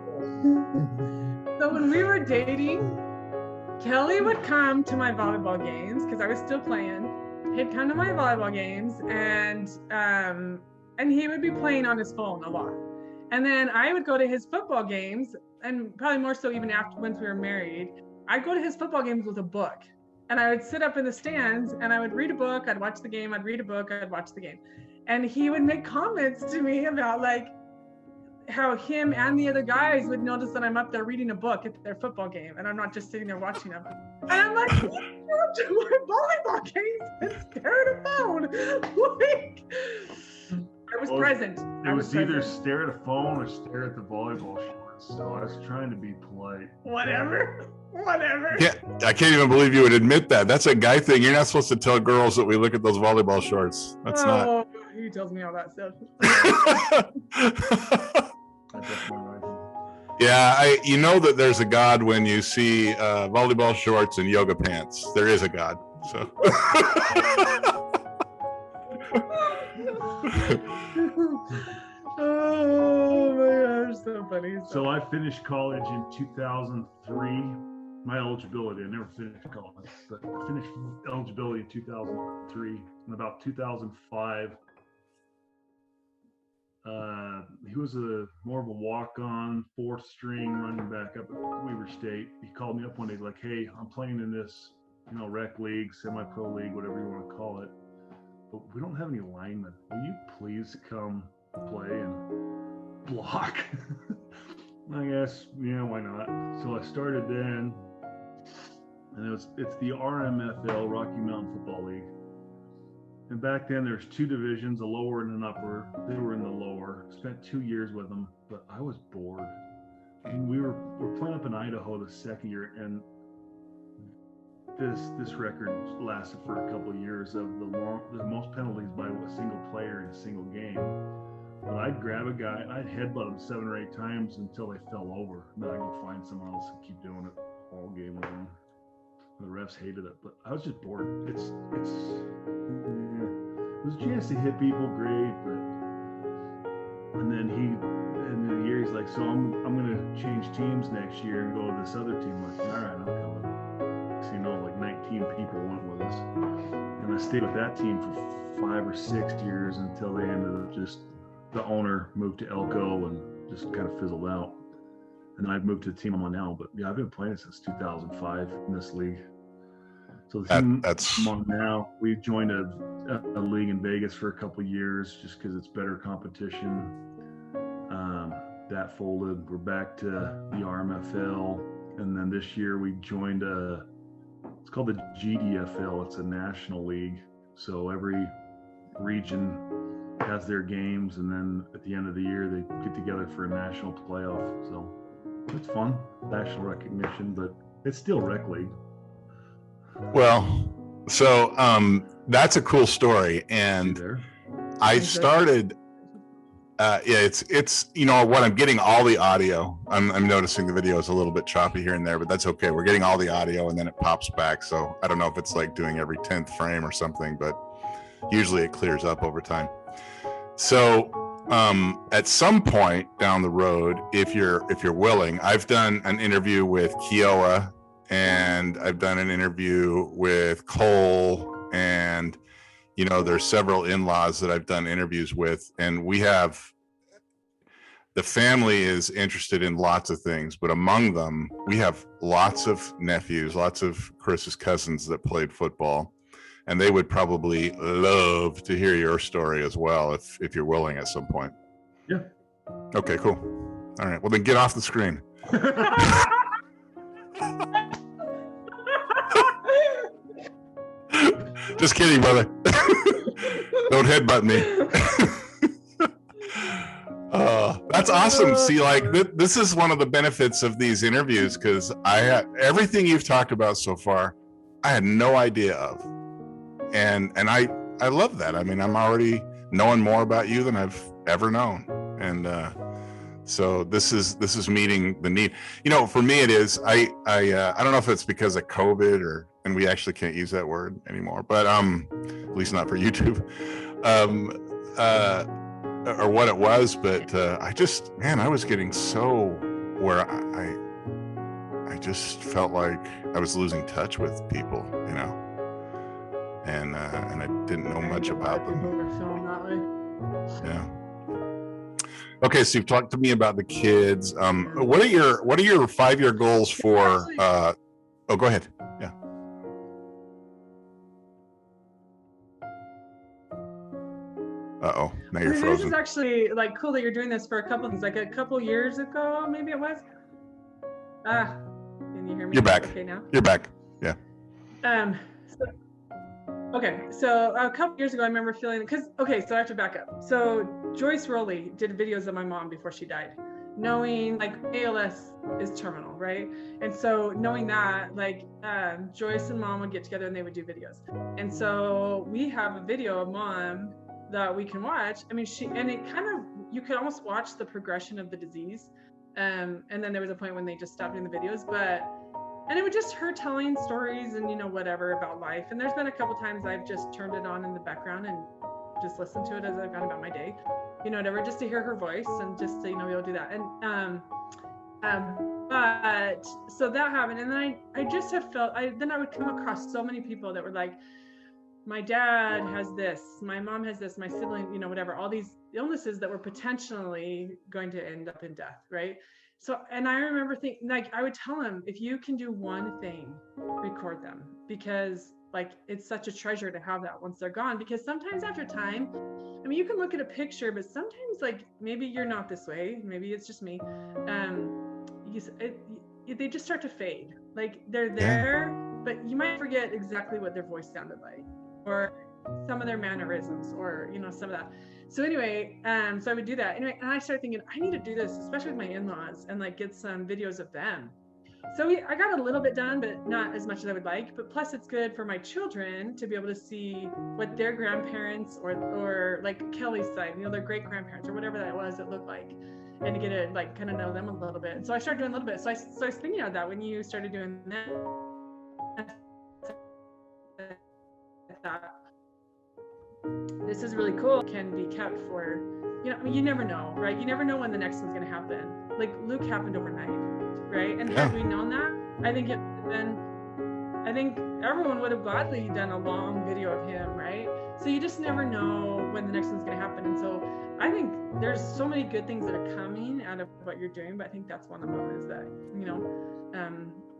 So when we were dating, Kelly would come to my volleyball games because I was still playing. He'd come to my volleyball games, and he would be playing on his phone a lot. And then I would go to his football games, and probably more so even after once we were married. I'd go to his football games with a book. And I would sit up in the stands and I would read a book, I'd watch the game, I'd read a book, I'd watch the game. And he would make comments to me about like how him and the other guys would notice that I'm up there reading a book at their football game and I'm not just sitting there watching them. And I'm like, what are you up to my volleyball games and stare at a phone? Like, I was present. It was either stare at a phone or stare at the volleyball shorts. So I was trying to be polite. Whatever. Yeah, I can't even believe you would admit that. That's a guy thing. You're not supposed to tell girls that we look at those volleyball shorts. That's not. He tells me all that stuff. Yeah, you know that there's a God when you see volleyball shorts and yoga pants. There is a God. So. Oh my gosh, so funny. So I finished college in 2003. My eligibility, I never finished college, but I finished eligibility in 2003. In about 2005, he was more of a walk-on, fourth string running back up at Weaver State. He called me up one day like, hey, I'm playing in this, rec league, semi-pro league, whatever you want to call it, but we don't have any linemen. Will you please come play and block? I guess, why not? So I started then, and it's the RMFL, Rocky Mountain Football League. And back then there's two divisions, a lower and an upper. They were in the lower. Spent 2 years with them, but I was bored. And we're playing up in Idaho the second year, and this record lasted for a couple of years of the most penalties by a single player in a single game. But I'd grab a guy, I'd headbutt him 7 or 8 times until they fell over. Then I'd go find someone else and keep doing it all game long. The refs hated it, but I was just bored. It was a chance to hit people, great, but and then in the year he's like, so I'm gonna change teams next year and go to this other team. I'm like, all right, I'm coming. So like 19 people went with us, and I stayed with that team for 5 or 6 years until they ended up the owner moved to Elko and just kind of fizzled out. And I've moved to the team I'm on now, but yeah, I've been playing since 2005 in this league. So the team I'm on now, we joined a league in Vegas for a couple of years just because it's better competition. That folded. We're back to the RMFL, and then this year we joined it's called the GDFL. It's a national league. So every region has their games, and then at the end of the year they get together for a national playoff. So it's fun, national recognition, but it's still rec league. Well, so that's a cool story, and I started. Yeah, it's what I'm getting all the audio. I'm noticing the video is a little bit choppy here and there, but that's okay. We're getting all the audio and then it pops back. So I don't know if it's like doing every 10th frame or something, but usually it clears up over time. So at some point down the road, if you're willing, I've done an interview with Kiowa, and I've done an interview with Cole, and there's several in-laws that I've done interviews with, and the family is interested in lots of things, but among them, we have lots of nephews, lots of Carissa's cousins that played football, and they would probably love to hear your story as well, if you're willing at some point. Yeah. Okay, cool. All right, well then get off the screen. Just kidding, brother. Don't headbutt me. That's awesome. See, like this is one of the benefits of these interviews, because everything you've talked about so far, I had no idea of, and I love that. I mean, I'm already knowing more about you than I've ever known, and so this is meeting the need. For me, it is. I don't know if it's because of COVID and we actually can't use that word anymore, but at least not for YouTube, or what it was. But I was getting so where I just felt like I was losing touch with people, and I didn't know much about them. Yeah. Okay, so you've talked to me about the kids. What are your 5-year goals for? Go ahead. Yeah. Uh-oh, now you're frozen. This is actually cool that you're doing this for a couple things. Like a couple years ago, maybe it was. Can you hear me? You're back. Okay, now. You're back. Yeah. So a couple years ago, I remember feeling so I have to back up. So Joyce Rowley did videos of my mom before she died, knowing ALS is terminal, right? And so knowing that, Joyce and mom would get together and they would do videos. And so we have a video of mom that we can watch. I mean, you could almost watch the progression of the disease. And then there was a point when they just stopped doing the videos, and it was just her telling stories and, whatever about life. And there's been a couple times I've just turned it on in the background and just listened to it as I've gone about my day, whatever, just to hear her voice and just to, be able to do that. And, but so that happened. And then I just have felt, then I would come across so many people that were like, my dad has this, my mom has this, my sibling, whatever, all these illnesses that were potentially going to end up in death, right? So, and I remember thinking, I would tell him, if you can do one thing, record them, because it's such a treasure to have that once they're gone. Because sometimes after time, I mean, you can look at a picture, but sometimes maybe you're not this way, maybe it's just me. They just start to fade. They're there, but you might forget exactly what their voice sounded like, or some of their mannerisms, or some of that. So anyway, so I would do that anyway, and I started thinking, I need to do this, especially with my in-laws, and get some videos of them. So I got a little bit done, but not as much as I would like. But plus, it's good for my children to be able to see what their grandparents or Kelly's side, their great grandparents or whatever that was, it looked like, and to get to kind of know them a little bit. And so I started doing a little bit. So I was thinking of that when you started doing that. This is really cool. It can be kept for, you never know, right? You never know when the next one's going to happen. Luke happened overnight, right? And had we known that, I think everyone would have gladly done a long video of him, right? So you just never know when the next one's going to happen. And so I think there's so many good things that are coming out of what you're doing, but I think that's one of them, is that,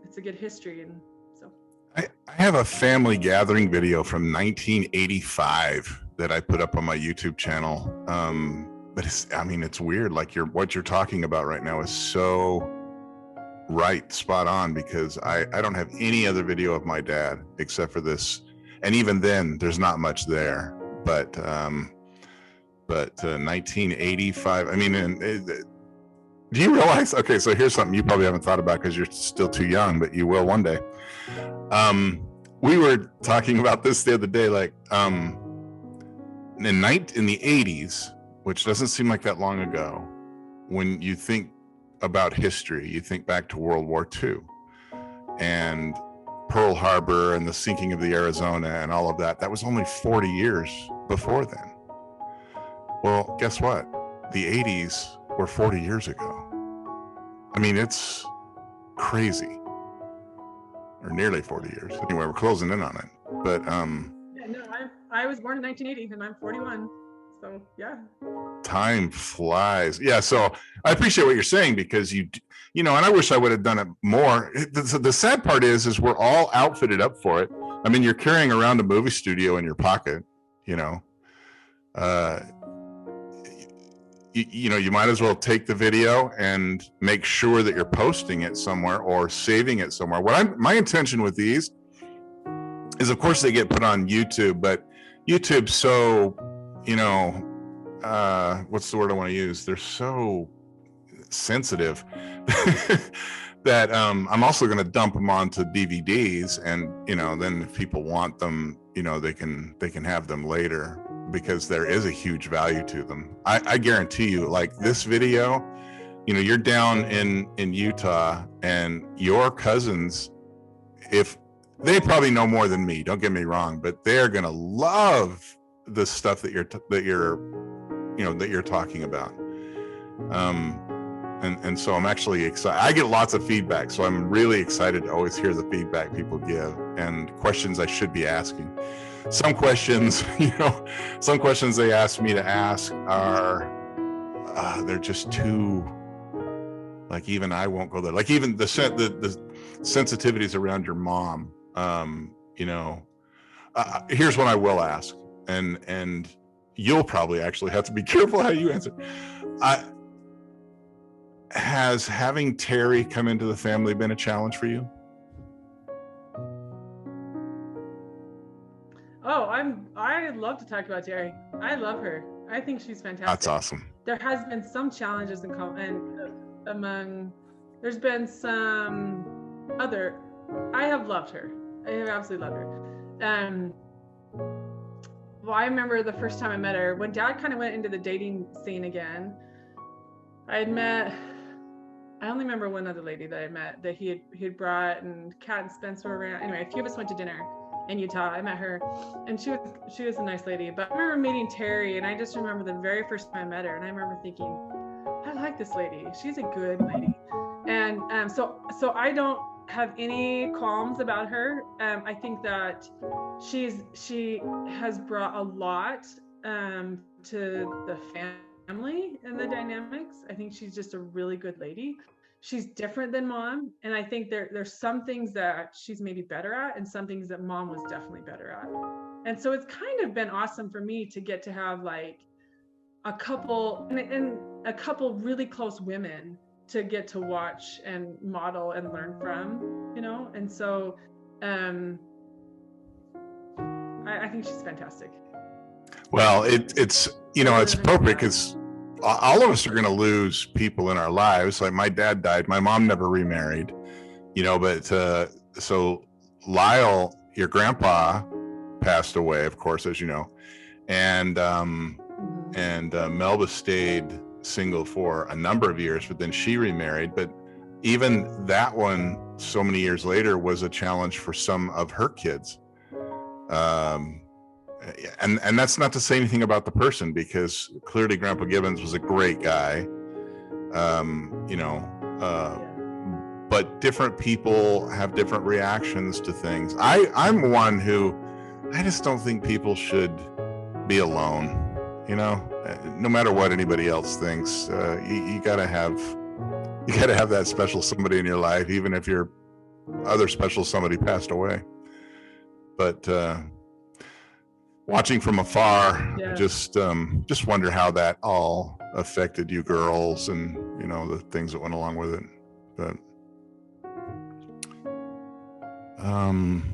it's a good history. And so I have a family gathering video from 1985 that I put up on my YouTube channel. But it's weird. What you're talking about right now is so spot on, because I don't have any other video of my dad except for this. And even then there's not much there, but 1985, do you realize, okay, so here's something you probably haven't thought about because you're still too young, but you will one day. We were talking about this the other day, in the 80s, which doesn't seem like that long ago, when you think about history, you think back to World War II and Pearl Harbor and the sinking of the Arizona and all of that. That was only 40 years before then. Well, guess what? The 80s were 40 years ago. I mean, it's crazy. Or nearly 40 years. Anyway, we're closing in on it. But yeah, no, I was born in 1980 and I'm 41. So yeah. Time flies. Yeah, so I appreciate what you're saying, because you know, and I wish I would have done it more. The sad part is we're all outfitted up for it. I mean, you're carrying around a movie studio in your pocket, you know. You know, you might as well take the video and make sure that you're posting it somewhere or saving it somewhere. My intention with these is, of course, they get put on YouTube, but YouTube's so, you know, what's the word I want to use? They're so sensitive that I'm also going to dump them onto DVDs, and you know, then if people want them, you know, they can have them later, because there is a huge value to them. I guarantee you, like this video, you know, you're down in Utah, and your cousins, if they probably know more than me, don't get me wrong, but they're gonna love the stuff that you're talking about. And so I'm actually excited. I get lots of feedback, so I'm really excited to always hear the feedback people give and questions I should be asking. Some questions, you know, some questions they ask me to ask are, they're just too, like, even I won't go there. Like even the sensitivities around your mom, you know, here's what I will ask, and you'll probably actually have to be careful how you answer. Has having Terry come into the family been a challenge for you? Oh, I love to talk about Terry. I love her. I think she's fantastic. That's awesome. There has been some challenges there's been some other. I have loved her. I have absolutely loved her. Well, I remember the first time I met her, when Dad kind of went into the dating scene again. I only remember one other lady that I met that he had brought, and Kat and Spencer were around. Anyway, a few of us went to dinner in Utah. I met her, and she was a nice lady. But I remember meeting Terry, and I just remember the very first time I met her, and I remember thinking, I like this lady. She's a good lady. And so I don't have any qualms about her. I think that she has brought a lot to the family and the dynamics. I think she's just a really good lady. She's different than Mom, and I think there's some things that she's maybe better at, and some things that Mom was definitely better at. And so it's kind of been awesome for me to get to have like a couple and a couple really close women to get to watch and model and learn from, you know. And so I think she's fantastic. Well, it's you know, it's appropriate because all of us are going to lose people in our lives. Like my dad died, my mom never remarried, you know, but so Lyle, your grandpa, passed away, of course, as you know, and Melba stayed single for a number of years, but then she remarried. But even that one, so many years later, was a challenge for some of her kids. And that's not to say anything about the person, because clearly Grandpa Gibbons was a great guy, you know, but different people have different reactions to things. I'm one who, I just don't think people should be alone, you know, no matter what anybody else thinks. You gotta have that special somebody in your life, even if your other special somebody passed away. But watching from afar, yeah. just wonder how that all affected you girls, and you know, the things that went along with it. But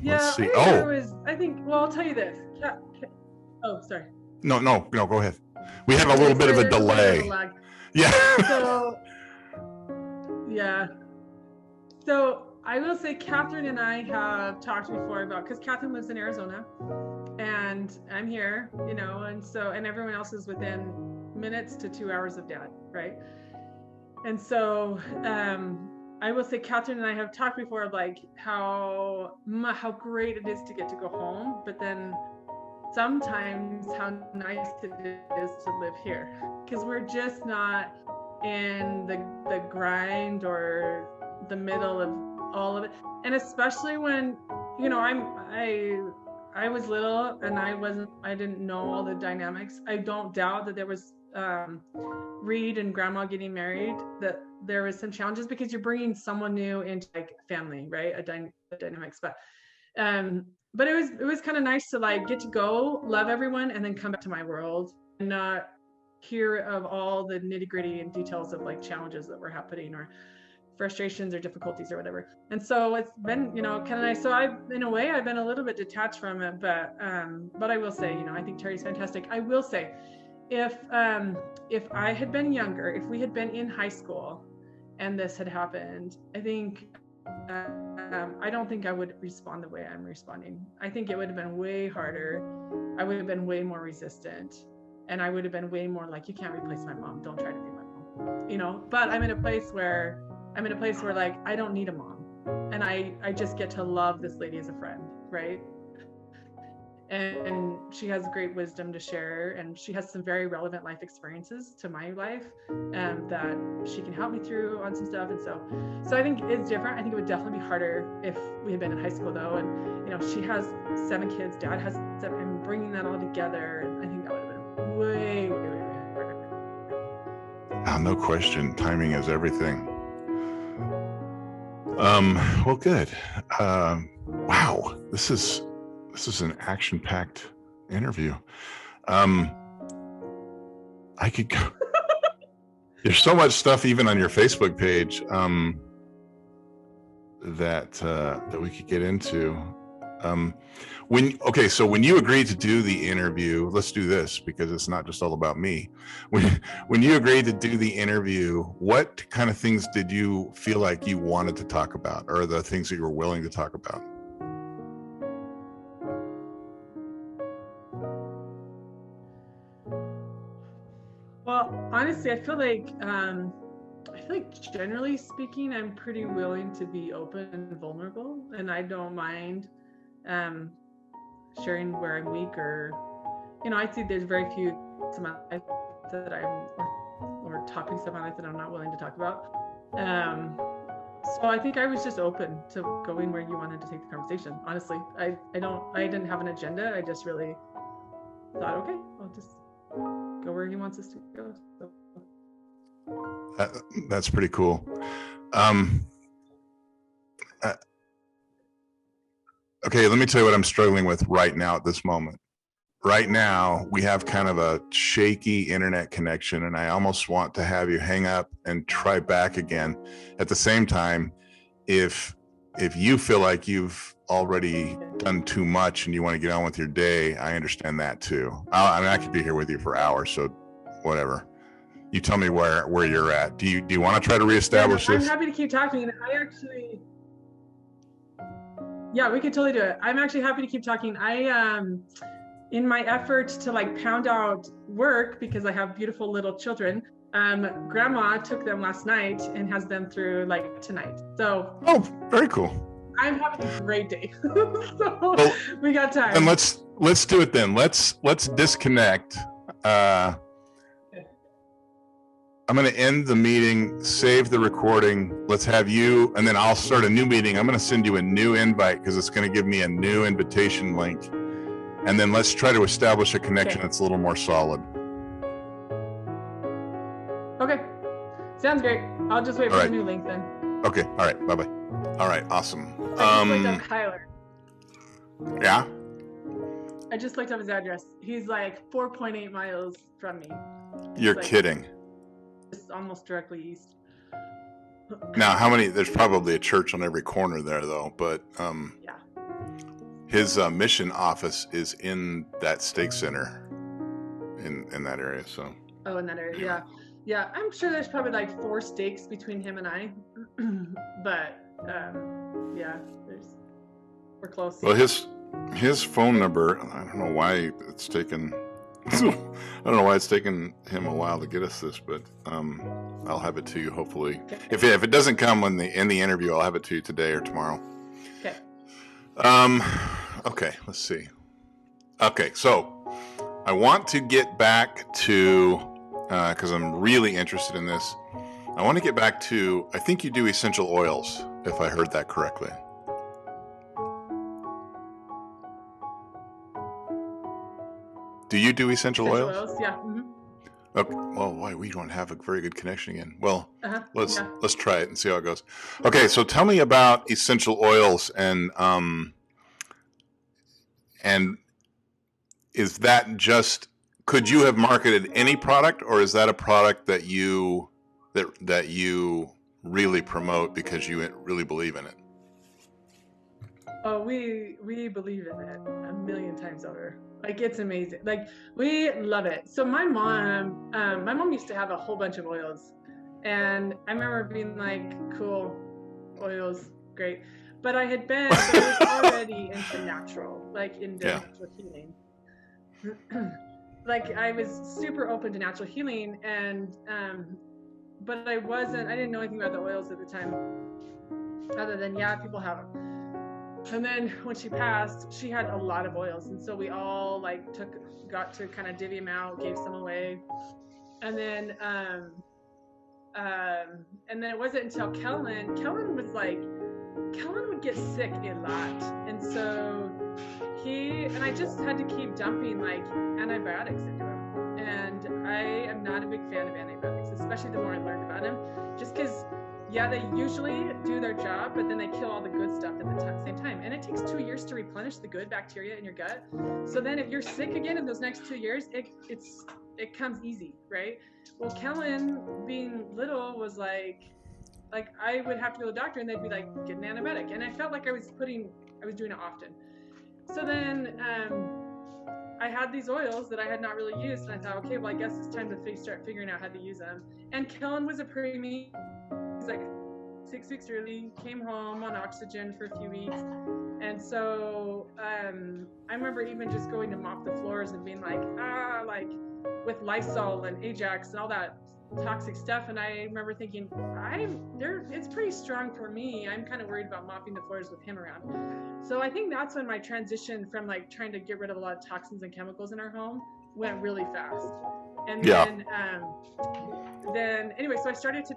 let's see. I think well, I'll tell you this. Oh, sorry. No, go ahead. We have a little bit of a delay. Yeah. So I will say, Catherine and I have talked before about, because Catherine lives in Arizona, and I'm here, you know, and so, and everyone else is within minutes to 2 hours of dad, right? And so I will say Catherine and I have talked before of like how great it is to get to go home, but then sometimes how nice it is to live here, because we're just not in the grind or the middle of all of it. And especially when, you know, I was little and I didn't know all the dynamics. I don't doubt that there was Reed and grandma getting married, that there was some challenges because you're bringing someone new into like family, right? A dynamics, but it was kind of nice to like get to go love everyone and then come back to my world and not hear of all the nitty gritty and details of like challenges that were happening or frustrations or difficulties or whatever. And so it's been, you know, kind of nice. So in a way, I've been a little bit detached from it, but I will say, you know, I think Terry's fantastic. I will say, if I had been younger, if we had been in high school and this had happened, I think, I don't think I would respond the way I'm responding. I think it would have been way harder. I would have been way more resistant, and I would have been way more like, you can't replace my mom. Don't try to be my mom, you know. But I'm in a place where like, I don't need a mom, and I just get to love this lady as a friend, right? And she has great wisdom to share, and she has some very relevant life experiences to my life that she can help me through on some stuff. And so I think it's different. I think it would definitely be harder if we had been in high school though. And, you know, she has 7 kids, dad has 7, and bringing that all together. And I think that would have been way harder. No question. Timing is everything. Well, good. Wow. This is an action-packed interview. I could go. There's so much stuff even on your Facebook page that we could get into. So when you agreed to do the interview, let's do this because it's not just all about me. When you agreed to do the interview, what kind of things did you feel like you wanted to talk about, or the things that you were willing to talk about? Well, honestly, I feel like generally speaking, I'm pretty willing to be open and vulnerable, and I don't mind sharing where I'm weak, or, you know, I see there's very few to my life that or topics of my life that I'm not willing to talk about. So I think I was just open to going where you wanted to take the conversation. Honestly, I didn't have an agenda. I just really thought, okay, I'll just go where he wants us to go. So. That's pretty cool. Okay, let me tell you what I'm struggling with right now at this moment. Right now, we have kind of a shaky internet connection, and I almost want to have you hang up and try back again. At the same time, if you feel like you've already done too much and you want to get on with your day, I understand that too. I could be here with you for hours, so whatever. You tell me where you're at. Do you want to try to reestablish this? I'm happy to keep talking. Yeah, we could totally do it. I'm actually happy to keep talking. In my effort to like pound out work, because I have beautiful little children, grandma took them last night and has them through like tonight. So very cool. I'm having a great day. So we got time. And let's do it then. Let's disconnect. I'm going to end the meeting, save the recording. Let's have you, and then I'll start a new meeting. I'm going to send you a new invite because it's going to give me a new invitation link. And then let's try to establish a connection that's a little more solid. Okay. Sounds great. I'll just wait for the new link then. Okay. All right. Bye-bye. All right. Awesome. I just looked up Kyler. Yeah? I just looked up his address. He's like 4.8 miles from me. You're kidding. Just almost directly east. Now, there's probably a church on every corner there though, but yeah. His mission office is in that stake center in that area. So. Oh, in that area, yeah. Yeah, I'm sure there's probably like 4 stakes between him and I, but yeah, we're close. Well, his phone number, I don't know why it's taken. I don't know why it's taken him a while to get us this, but I'll have it to you hopefully. If it doesn't come in the interview, I'll have it to you today or tomorrow. Okay. Okay, let's see. Okay, so I want to get back to, because I'm really interested in this, I want to get back to, I think you do essential oils, if I heard that correctly. Do you do essential oils? Yeah. Mm-hmm. Okay. Well, why we don't have a very good connection again. Well, let's Yeah. let's try it and see how it goes. Okay, so tell me about essential oils and is that just, could you have marketed any product, or is that a product that you really promote because you really believe in it? Oh, we believe in it a million times over. Like, it's amazing. Like, we love it. So my mom used to have a whole bunch of oils, and I remember being like, cool, oils, great. But I was already into natural, like into natural healing. Like, I was super open to natural healing, and but I didn't know anything about the oils at the time, other than people have them. And then when she passed, she had a lot of oils, and so we all got to kind of divvy them out, gave some away, and then it wasn't until Kellen would get sick a lot, and so I just had to keep dumping like antibiotics into him, and I am not a big fan of antibiotics, especially the more I learned about them, just because. Yeah, they usually do their job, but then they kill all the good stuff at the same time. And it takes 2 years to replenish the good bacteria in your gut. So then if you're sick again in those next 2 years, it comes easy, right? Well, Kellen, being little, was like I would have to go to the doctor and they'd be like, get an antibiotic. And I felt like I was doing it often. So then I had these oils that I had not really used, and I thought, okay, well, I guess it's time to start figuring out how to use them. And Kellen was a preemie. He's like 6 weeks early, came home on oxygen for a few weeks. And so I remember even just going to mop the floors and being like with Lysol and Ajax and all that toxic stuff. And I remember thinking, it's pretty strong for me. I'm kind of worried about mopping the floors with him around. So I think that's when my transition from like trying to get rid of a lot of toxins and chemicals in our home went really fast. And then anyway, so I started to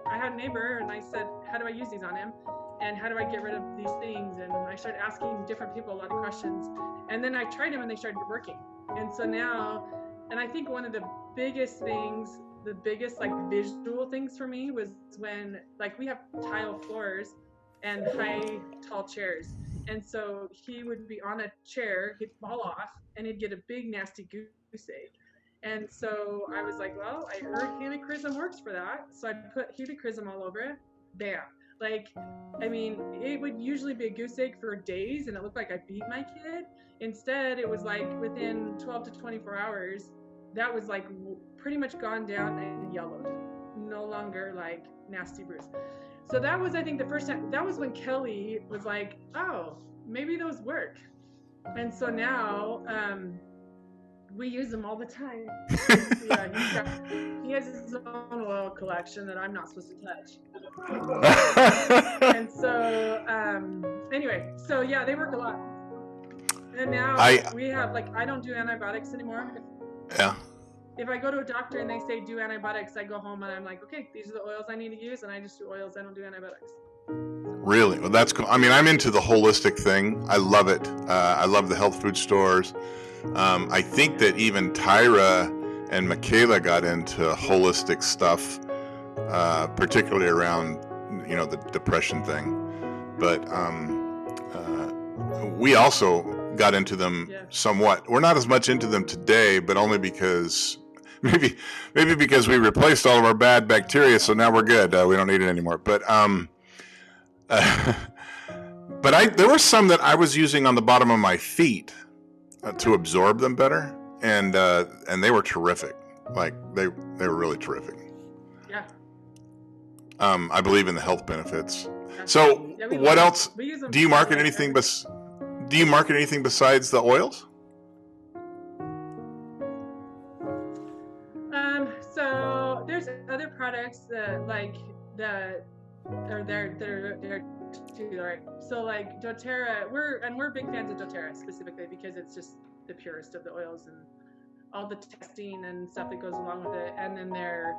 I had a neighbor and I said, how do I use these on him? And how do I get rid of these things? And I started asking different people a lot of questions. And then I tried them and they started working. And so now, and I think one of the biggest like visual things for me was when like we have tile floors and high, tall chairs. And so he would be on a chair, he'd fall off and he'd get a big, nasty goose egg. And so I was like, well, I heard helichrysum works for that. So I put helichrysum all over it. Bam. Like, I mean, it would usually be a goose egg for days and it looked like I beat my kid. Instead, it was like within 12 to 24 hours, that was like pretty much gone down and yellowed. No longer like nasty bruise. So that was, I think, the first time. That was when Kelly was like, oh, maybe those work. And so now, we use them all the time. He has his own oil collection that I'm not supposed to touch. And so, anyway, so yeah, they work a lot. And now we have I don't do antibiotics anymore. If I go to a doctor and they say do antibiotics, I go home and I'm like, okay, these are the oils I need to use, and I just do oils. I don't do antibiotics. Really? Well, that's cool. I mean, I'm into the holistic thing. I love it. I love the health food stores. I think that even Tyra and Michaela got into holistic stuff, particularly around, the depression thing. But we also got into them somewhat. We're not as much into them today, but only because maybe because we replaced all of our bad bacteria, so now we're good. We don't need it anymore. But there were some that I was using on the bottom of my feet to absorb them better, and they were terrific. Like they were really terrific. Yeah. I believe in the health benefits. So what else? Do you market anything do you market anything besides the oils? So there's other products that like that are they're too, right? So like doTERRA, we're big fans of doTERRA specifically because it's just the purest of the oils and all the testing and stuff that goes along with it, and then their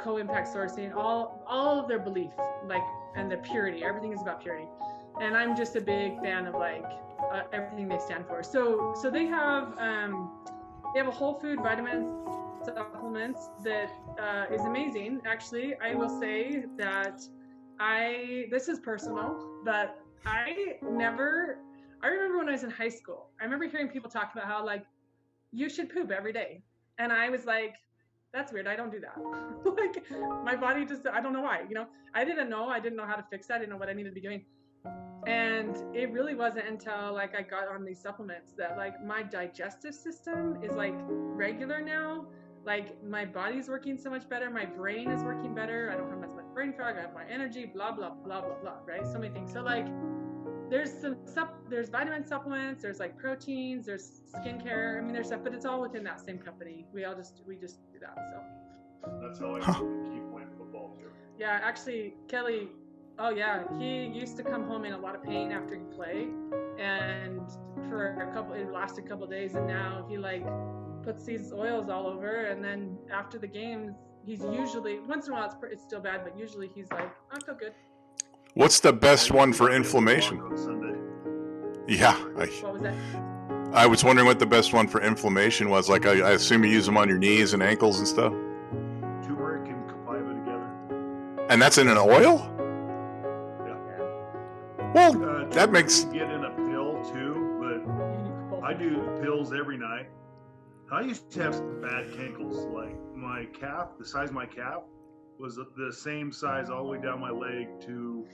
co-impact sourcing, all of their belief, like, and the purity, everything is about purity. And I'm just a big fan of like everything they stand for. So they have a whole food vitamin supplements that is amazing. Actually, I will say that this is personal, but I remember when I was in high school, I remember hearing people talk about how like you should poop every day, and I was like, that's weird, I don't do that. Like my body just, I don't know why, I didn't know how to fix that. I didn't know what I needed to be doing. And it really wasn't until like I got on these supplements that like my digestive system is like regular now. Like my body's working so much better, my brain is working better, I don't have as much brain fog, I have more energy, blah blah blah blah blah, right? So many things. So like there's vitamin supplements, there's like proteins, there's skincare, I mean there's stuff, but it's all within that same company. We just do that. So that's how I keep playing football too. Yeah, actually Kelly, oh yeah, he used to come home in a lot of pain after he played, and it lasted a couple of days, and now he like puts these oils all over, and then after the games, he's usually, once in a while it's still bad, but usually he's like, I feel good. What's the best one for inflammation? Yeah. What was that? I was wondering what the best one for inflammation was. Like, I assume you use them on your knees and ankles and stuff. Turmeric and copaiba together. And that's in an oil? Yeah. Well, that makes... You get in a pill too, but I do pills every night. I used to have some bad cankles. Like my calf, the size of my calf was the same size all the way down my leg to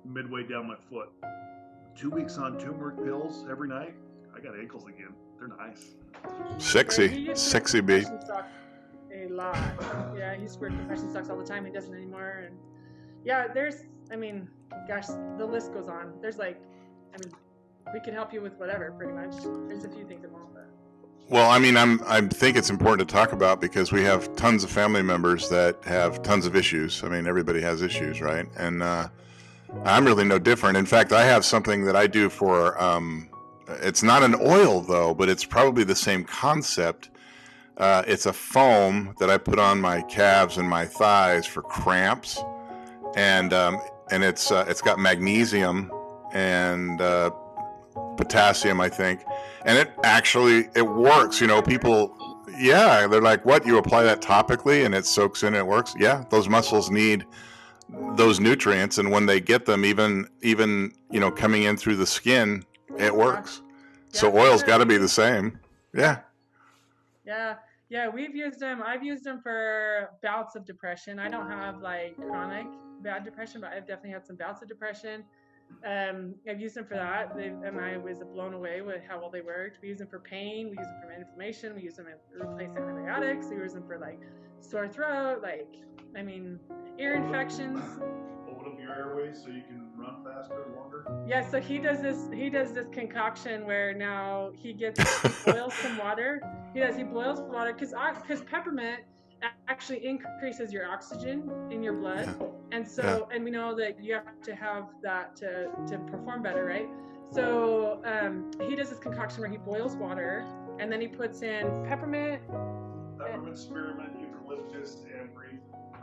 midway down my foot. 2 weeks on turmeric pills every night, I got ankles again. They're nice. Sexy bee. A lot. Yeah, he used to wear compression socks all the time. He doesn't anymore. And yeah, gosh, the list goes on. There's we can help you with whatever, pretty much. There's a few things involved. Well, I mean, I think it's important to talk about because we have tons of family members that have tons of issues. I mean, everybody has issues, right? And I'm really no different. In fact, I have something that I do for, it's not an oil though, but it's probably the same concept. It's a foam that I put on my calves and my thighs for cramps. And it's got magnesium and potassium, I think. And it works. People, yeah, they're like, what? You apply that topically and it soaks in and it works? Yeah, those muscles need those nutrients. And when they get them, even coming in through the skin, it works. Yeah, so oil's got to be the same. Yeah. Yeah, we've used them. I've used them for bouts of depression. I don't have like chronic bad depression, but I've definitely had some bouts of depression. I've used them for that, and I was blown away with how well they worked. We use them for pain, we use them for inflammation, we use them to replace antibiotics, we use them for like sore throat, ear infections. Open up your airways so you can run faster, longer. Yeah, so he does this concoction where now he boils some water. He boils water because peppermint actually increases your oxygen in your blood. Yeah. And so, and we know that you have to have that to perform better, right? So he does this concoction where he boils water and then he puts in peppermint, spearmint, eucalyptus, and reef.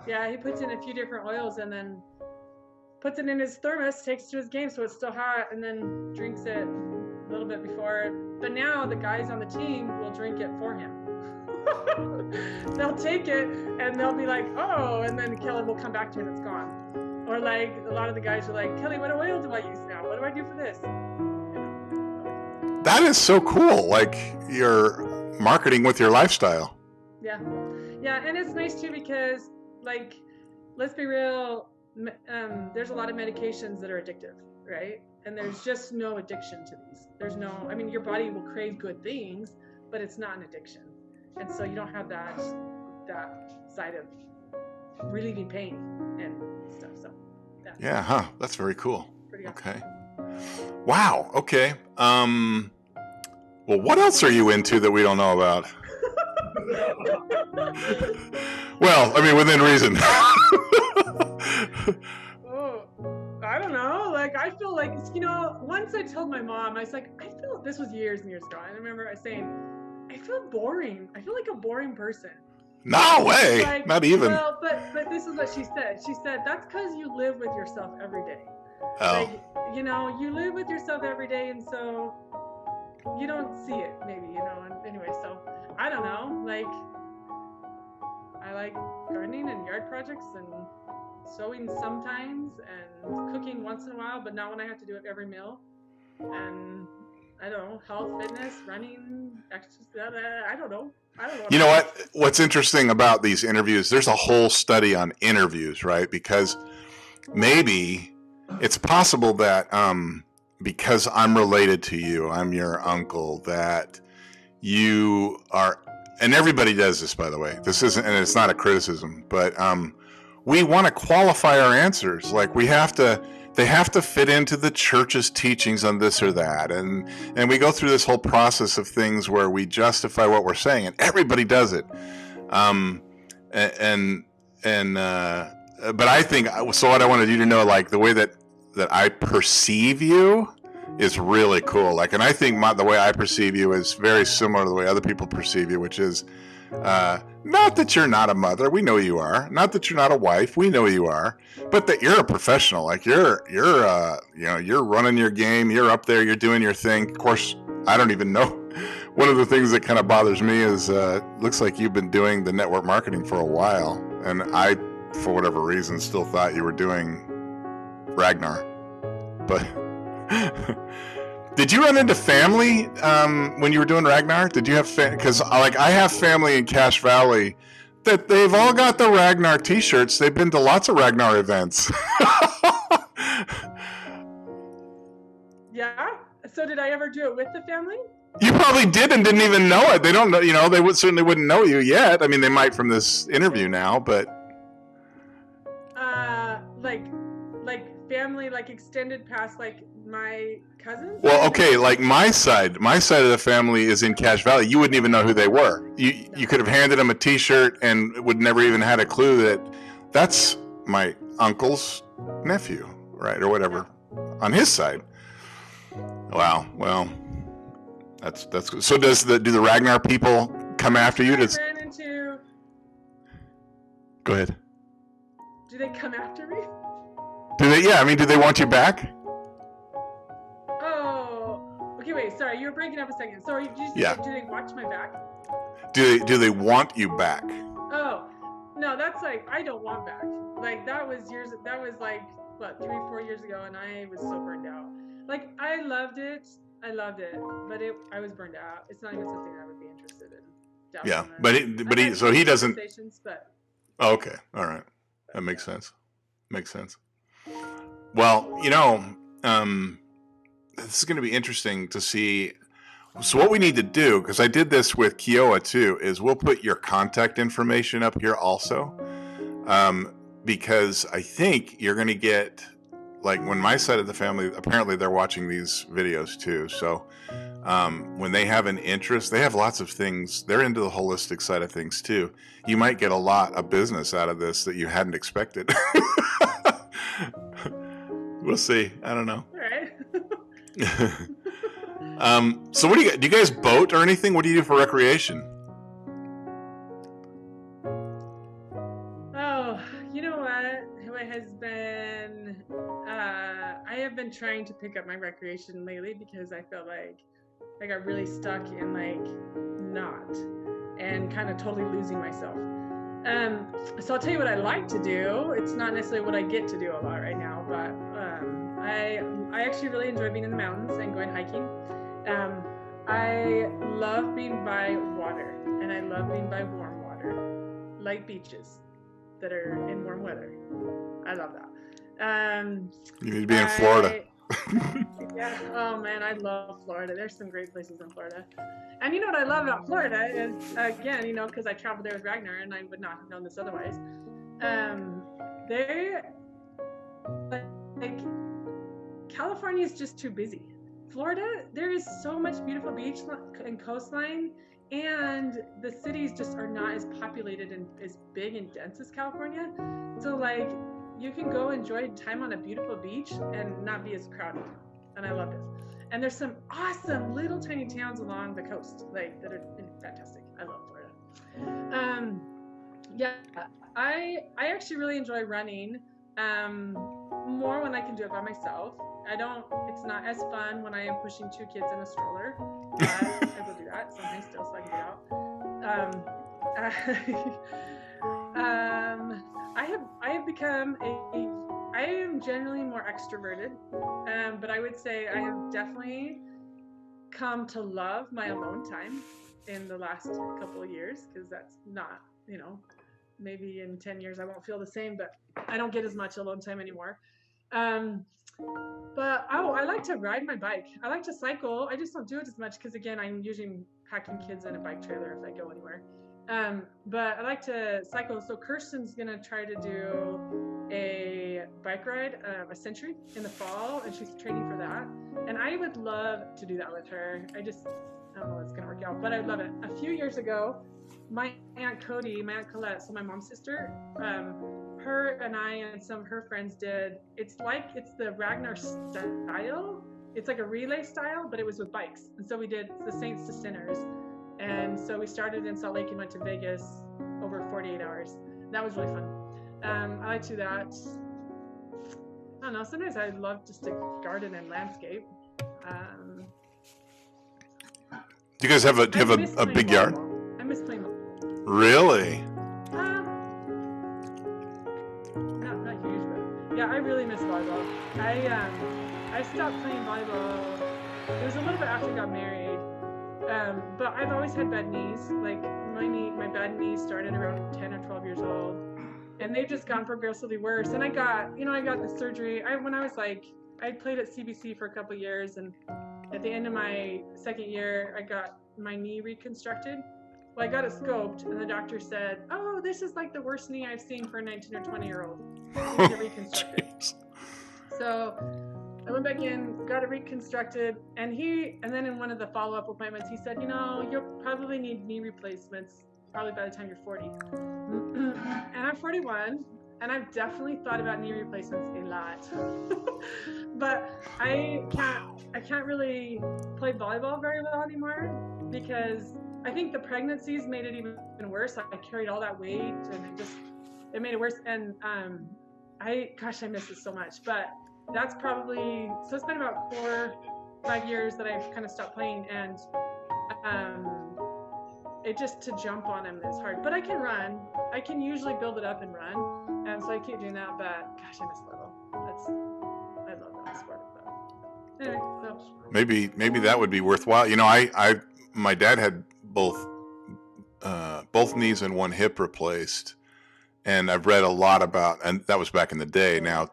Yeah, he puts in a few different oils and then puts it in his thermos, takes it to his game so it's still hot, and then drinks it a little bit before. But now the guys on the team will drink it for him. They'll take it and they'll be like, oh, and then Kelly will come back to it and it's gone. Or like a lot of the guys are like, Kelly, what oil do I use now? What do I do for this? That is so cool. Like you're marketing with your lifestyle. Yeah, and it's nice too because like, let's be real, there's a lot of medications that are addictive, right? And there's just no addiction to these. Your body will crave good things, but it's not an addiction. And so you don't have that side of relieving pain and stuff. So yeah, huh? That's very cool. Pretty awesome. Okay. Wow. Okay. Well, what else are you into that we don't know about? Well, I mean, within reason. Oh, I don't know. Like, I feel like, once I told my mom, I was like, this was years and years ago. I remember I saying, I feel boring. I feel like a boring person. No way. Like, not even. Well, but this is what she said. She said, that's because you live with yourself every day. Oh. Like, you live with yourself every day, and so you don't see it, maybe, and anyway, so I don't know. Like, I like gardening and yard projects and sewing sometimes and cooking once in a while, but not when I have to do it every meal. And I don't know, health, fitness, running, exercise. I don't know. You know what? What's interesting about these interviews, there's a whole study on interviews, right? Because maybe it's possible that because I'm related to you, I'm your uncle, that you are, and everybody does this, by the way. This isn't, and it's not a criticism, but we want to qualify our answers. Like they have to fit into the church's teachings on this or that, and we go through this whole process of things where we justify what we're saying, and everybody does it. But I think so. What I wanted you to know, like the way that I perceive you, is really cool. Like, and I think the way I perceive you is very similar to the way other people perceive you, which is not that you're not a mother, we know you are. Not that you're not a wife, we know you are. But that you're a professional. Like you're running your game. You're up there. You're doing your thing. Of course, I don't even know. One of the things that kind of bothers me is looks like you've been doing the network marketing for a while, and I, for whatever reason, still thought you were doing Ragnar. But did you run into family when you were doing Ragnar? Did you have because I have family in Cache Valley that they've all got the Ragnar t-shirts. They've been to lots of Ragnar events. Yeah. So did I ever do it with the family? You probably did and didn't even know it. They don't know. They certainly wouldn't know you yet. I mean, they might from this interview now, but like family, like extended past, like my cousins. Well, okay, like my side of the family is in Cache Valley. You wouldn't even know who they were. You could have handed them a T-shirt and would never even had a clue that that's my uncle's nephew, right, or whatever, on his side. Wow. Well, that's good. So do the Ragnar people come after you? Go ahead. Do they come after me? Do they? Yeah. I mean, do they want you back? Oh, okay. Wait. Sorry, you were breaking up a second. So do they watch my back? Do they want you back? Oh, no. That's like I don't want back. Like that was like what 3-4 years ago, and I was so burned out. Like I loved it, but I was burned out. It's not even something I would be interested in. Yeah, but he doesn't. Oh, okay, all right, that makes sense. Well, this is going to be interesting to see. So what we need to do, because I did this with Kiowa too, is we'll put your contact information up here also, because I think you're going to get, like when my side of the family, apparently they're watching these videos too. So when they have an interest, they have lots of things. They're into the holistic side of things too. You might get a lot of business out of this that you hadn't expected. We'll see. I don't know. All right. So what do you guys boat or anything? What do you do for recreation? Oh, you know what? It has been, I have been trying to pick up my recreation lately because I felt like I got really stuck in not and kind of totally losing myself. So I'll tell you what I like to do. It's not necessarily what I get to do a lot right now, but I actually really enjoy being in the mountains and going hiking. I love being by water, and I love being by warm water, like beaches that are in warm weather. I love that. You need to be in Florida. Yeah. Oh man, I love Florida. There's some great places in Florida. And you know what I love about Florida is, again, because I traveled there with Ragnar and I would not have known this otherwise. They California is just too busy. Florida, there is so much beautiful beach and coastline, and the cities just are not as populated and as big and dense as California. So like you can go enjoy time on a beautiful beach and not be as crowded. And I love it. And there's some awesome little tiny towns along the coast, like that are fantastic. I love Florida. Yeah, I actually really enjoy running. More when I can do it by myself. It's not as fun when I am pushing 2 kids in a stroller. I will do that sometimes still so I can get out. I have become I am generally more extroverted, but I would say I have definitely come to love my alone time in the last couple of years, because that's not, maybe in 10 years I won't feel the same, but I don't get as much alone time anymore. But I like to ride my bike. I like to cycle. I just don't do it as much because, again, I'm usually packing kids in a bike trailer if I go anywhere. But I like to cycle. So Kirsten's going to try to do a bike ride, a century in the fall, and she's training for that. And I would love to do that with her. I don't know if it's going to work out, but I'd love it. A few years ago, my Aunt Cody, my Aunt Colette, so my mom's sister, her and I and some of her friends did, it's the Ragnar style. It's like a relay style, but it was with bikes. And so we did the Saints to Sinners. And so we started in Salt Lake and went to Vegas over 48 hours. That was really fun. I like to do that. I don't know, sometimes I love just to garden and landscape. Do you guys have a big yard? I miss playing volleyball. Really? Not huge, but yeah, I really miss volleyball. I stopped playing volleyball. It was a little bit after I got married, but I've always had bad knees. Like my bad knees started around 10 or 12 years old, and they've just gotten progressively worse. And I got the surgery. I played at CBC for a couple of years, and at the end of my second year, I got my knee reconstructed. Well, I got it scoped, and the doctor said, "Oh, this is like the worst knee I've seen for a 19 or 20-year-old. Need to reconstruct it." So I went back in, got it reconstructed, and then in one of the follow-up appointments, he said, you'll probably need knee replacements probably by the time you're 40. And I'm 41, and I've definitely thought about knee replacements a lot. But I can't really play volleyball very well anymore because I think the pregnancies made it even worse. I carried all that weight, and it made it worse. And I miss it so much. But that's probably, so it's been about 4-5 years that I've kind of stopped playing, and it just to jump on them is hard. But I can run. I can usually build it up and run, and so I keep doing that. But I miss volleyball. I love that sport. But anyway, so Maybe that would be worthwhile. My dad had both knees and one hip replaced, and I've read a lot about, and that was back in the day. Now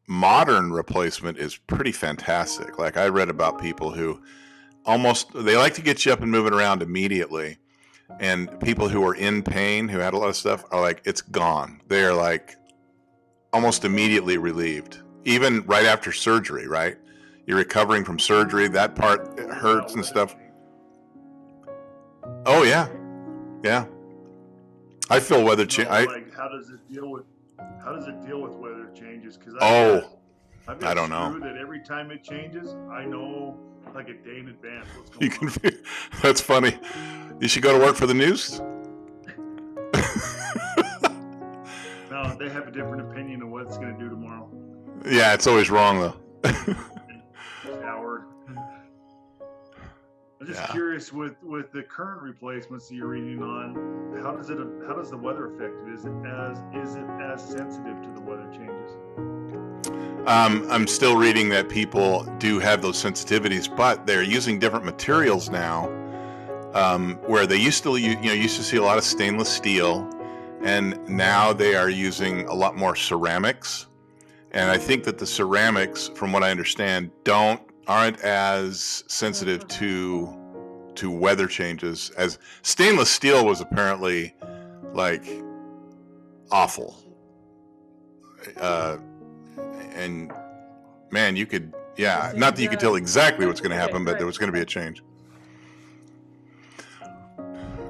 modern replacement is pretty fantastic. Like I read about people who they like to get you up and moving around immediately, and people who are in pain, who had a lot of stuff, are like, it's gone. They are like almost immediately relieved, even right after surgery, right? You're recovering from surgery, that part hurts and stuff. Oh yeah. I feel weather change. How does it deal with weather changes? Because I don't know. That every time it changes, I know like a day in advance what's going on. That's funny. You should go to work for the news. No, they have a different opinion of what it's going to do tomorrow. Yeah, it's always wrong though. Howard. I'm just curious with the current replacements that you're reading on, how does the weather affect it? Is it as sensitive to the weather changes? I'm still reading that people do have those sensitivities, but they're using different materials now. Where they used to see a lot of stainless steel, and now they are using a lot more ceramics. And I think that the ceramics, from what I understand, aren't as sensitive to weather changes as stainless steel was apparently like awful. And man, you could Yeah, the not same that you could drug. tell exactly what's going to happen, but Right, there was going to be a right. change.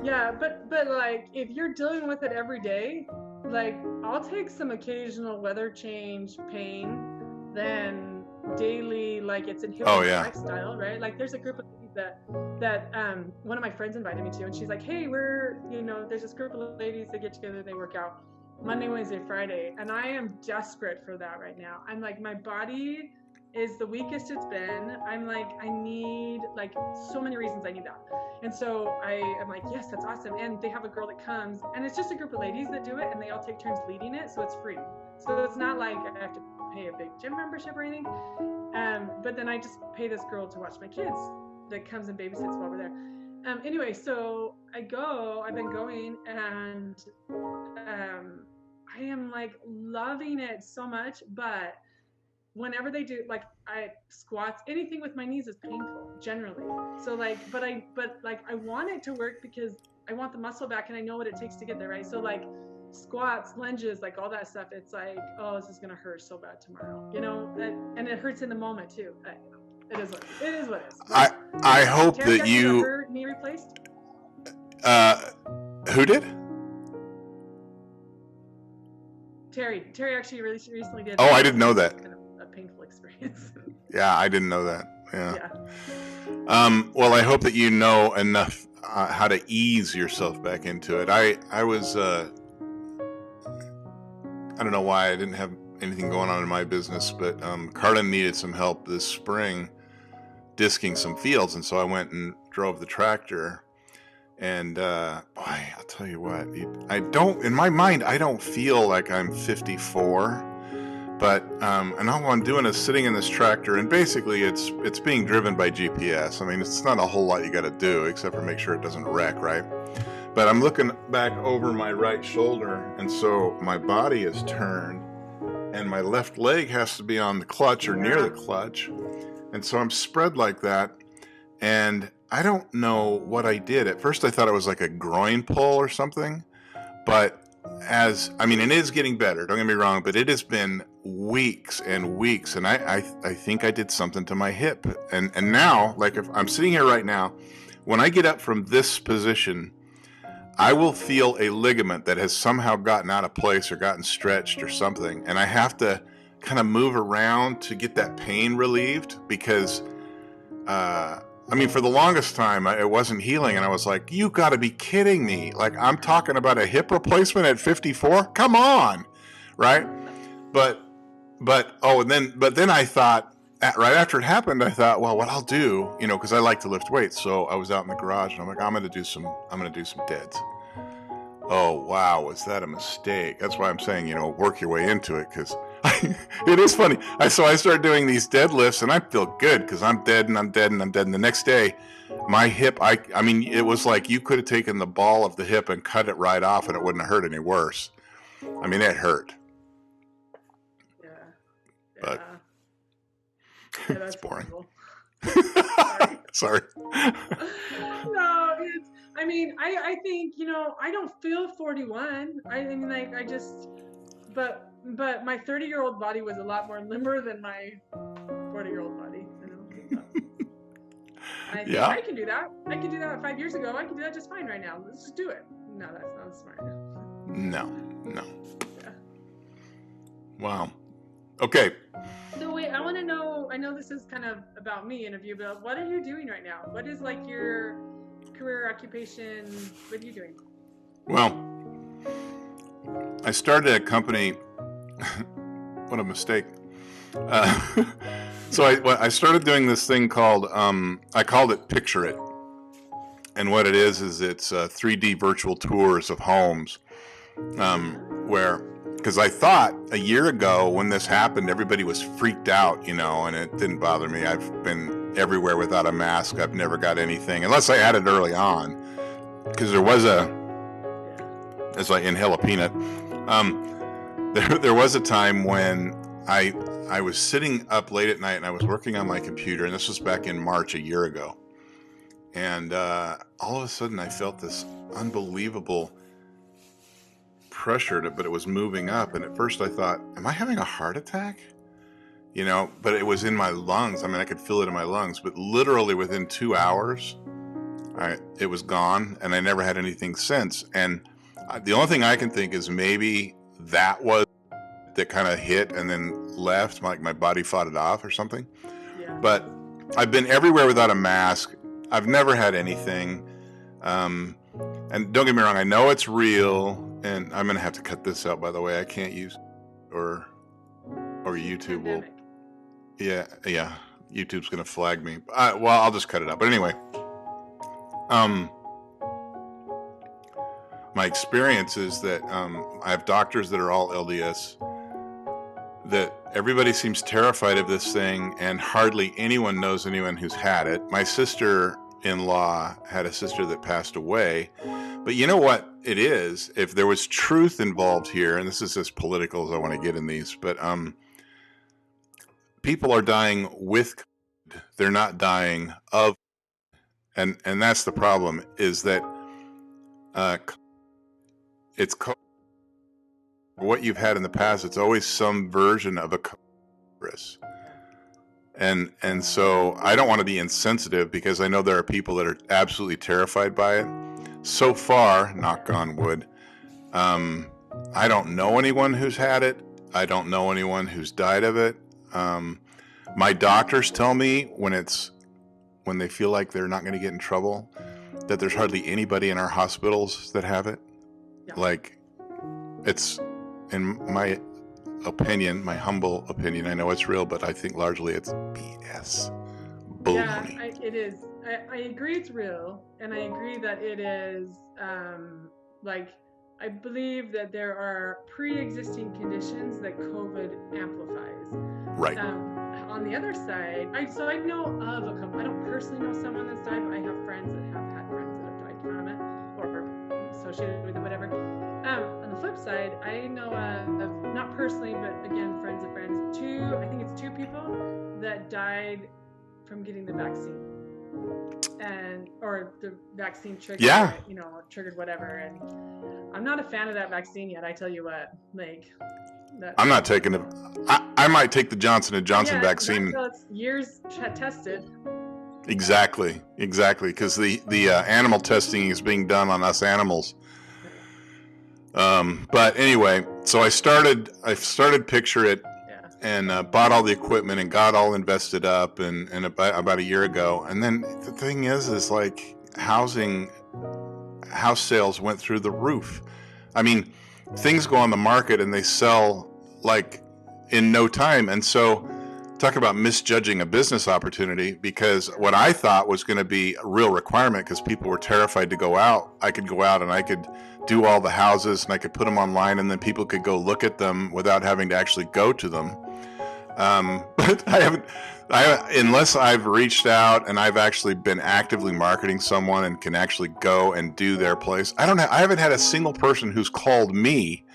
Yeah, but like if you're dealing with it every day, like I'll take some occasional weather change pain than daily, like it's inhibiting Oh my yeah. lifestyle, right? Like there's a group of ladies that one of my friends invited me to, and she's like, hey, there's this group of ladies that get together, they work out Monday, Wednesday, Friday, and I am desperate for that right now. I'm like, my body is the weakest it's been. I'm like, I need, like, so many reasons I need that. And so I am like, yes, that's awesome. And they have a girl that comes, and it's just a group of ladies that do it, and they all take turns leading it, so it's free. So it's not like I have to pay a big gym membership or anything. But then I just pay this girl to watch my kids that comes and babysits while we're there. Anyway, so I've been going, and I am like loving it so much, but whenever they do, like, I squats, anything with my knees is painful generally. So like, but I want it to work because I want the muscle back, and I know what it takes to get there, right? So like squats, lunges, like all that stuff, it's like, oh, this is gonna hurt so bad tomorrow, and it hurts in the moment too. It is what it is. I hope Terry that actually got you her knee replaced. who did? Terry actually really recently did. Oh, I didn't know that. Kind of a painful experience. Yeah, I didn't know that. Yeah. Yeah. Well, I hope that you know enough how to ease yourself back into it. I was I don't know why I didn't have anything going on in my business, but Carlin needed some help this spring disking some fields, and so I went and drove the tractor. And boy, I'll tell you what, in my mind, I don't feel like I'm 54. But and all I'm doing is sitting in this tractor, and basically it's being driven by GPS. I mean, it's not a whole lot you got to do except for make sure it doesn't wreck, right? But I'm looking back over my right shoulder, and so my body is turned, and my left leg has to be on the clutch or near the clutch, and so I'm spread like that, and I don't know what I did. At first, I thought it was like a groin pull or something, but it is getting better, don't get me wrong, but it has been weeks and weeks, and I think I did something to my hip, and now, like, if I'm sitting here right now, when I get up from this position, I will feel a ligament that has somehow gotten out of place or gotten stretched or something, and I have to kind of move around to get that pain relieved, because for the longest time, it wasn't healing, and I was like, you got to be kidding me. Like, I'm talking about a hip replacement at 54? Come on, right? But then I thought, right after it happened, I thought, well, what I'll do, because I like to lift weights, so I was out in the garage, and I'm like, I'm going to do some deads. Oh, wow, was that a mistake? That's why I'm saying, work your way into it, because it is funny. So I started doing these deadlifts, and I feel good because I'm dead, and I'm dead, and I'm dead. And the next day, my hip, it was like you could have taken the ball of the hip and cut it right off, and it wouldn't have hurt any worse. It hurt. Yeah. But that's it's boring. cool. Sorry. No, I think, I don't feel 41. But my 30-year-old body was a lot more limber than my 40-year-old body. I think I can do that. I could do that 5 years ago. I can do that just fine right now. Let's just do it. No, that's not smart. No. Yeah. Wow. Okay. So wait, I want to know, I know this is kind of about me in a view, but what are you doing right now? What is like your career, occupation? What are you doing? Well, I started a company. What a mistake. So I started doing this thing called, I called it Picture It. And what it is it's 3D virtual tours of homes, because I thought a year ago when this happened, everybody was freaked out, and it didn't bother me. I've been everywhere without a mask. I've never got anything, unless I had it early on, because as I inhale a peanut, there was a time when I was sitting up late at night and I was working on my computer, and this was back in March a year ago. And all of a sudden I felt this unbelievable pressure, but it was moving up. And at first I thought, am I having a heart attack? you know, but it was in my lungs. I mean, I could feel it in my lungs, but literally within 2 hours, it was gone, and I never had anything since. And the only thing I can think is maybe that was that kind of hit and then left, like my body fought it off or something. Yeah. But I've been everywhere without a mask. I've never had anything. And don't get me wrong, I know it's real, and I'm gonna have to cut this out, by the way. I can't use or YouTube will. Yeah, YouTube's gonna flag me. Well, I'll just cut it out. But anyway, my experience is that I have doctors that are all LDS, that everybody seems terrified of this thing, and hardly anyone knows anyone who's had it. My sister-in-law had a sister that passed away. But you know what it is? If there was truth involved here, and this is as political as I want to get in these, but people are dying with COVID. They're not dying of, and that's the problem, is that it's what you've had in the past. It's always some version of a virus, and so I don't want to be insensitive, because I know there are people that are absolutely terrified by it. So far, knock on wood, I don't know anyone who's had it. I don't know anyone who's died of it. My doctors tell me when they feel like they're not going to get in trouble, that there's hardly anybody in our hospitals that have it. Yeah. Like, it's, in my opinion, my humble opinion, I know it's real, but I think largely it's BS. Baloney. Yeah, it is. I agree it's real, and I agree that it is, I believe that there are pre-existing conditions that COVID amplifies. Right. On the other side, I know of a couple. I don't personally know someone that's died, but I have friends that have had friends that have died from it, or associated with it, whatever. On the flip side, I know of, not personally, but again, friends of friends, I think it's 2 people that died from getting the vaccine, or the vaccine triggered, triggered whatever. And I'm not a fan of that vaccine yet. I tell you what, I'm not taking it. I might take the Johnson & Johnson vaccine. Until it's years tested. Exactly, because the animal testing is being done on us animals. But anyway, so I started Picture It, and bought all the equipment and got all invested up, and about a year ago. And then the thing is like house sales went through the roof. I mean, things go on the market and they sell like in no time. And so talk about misjudging a business opportunity, because what I thought was going to be a real requirement, because people were terrified to go out. I could go out and I could do all the houses, and I could put them online, and then people could go look at them without having to actually go to them. But unless I've reached out and I've actually been actively marketing someone and can actually go and do their place, I haven't had a single person who's called me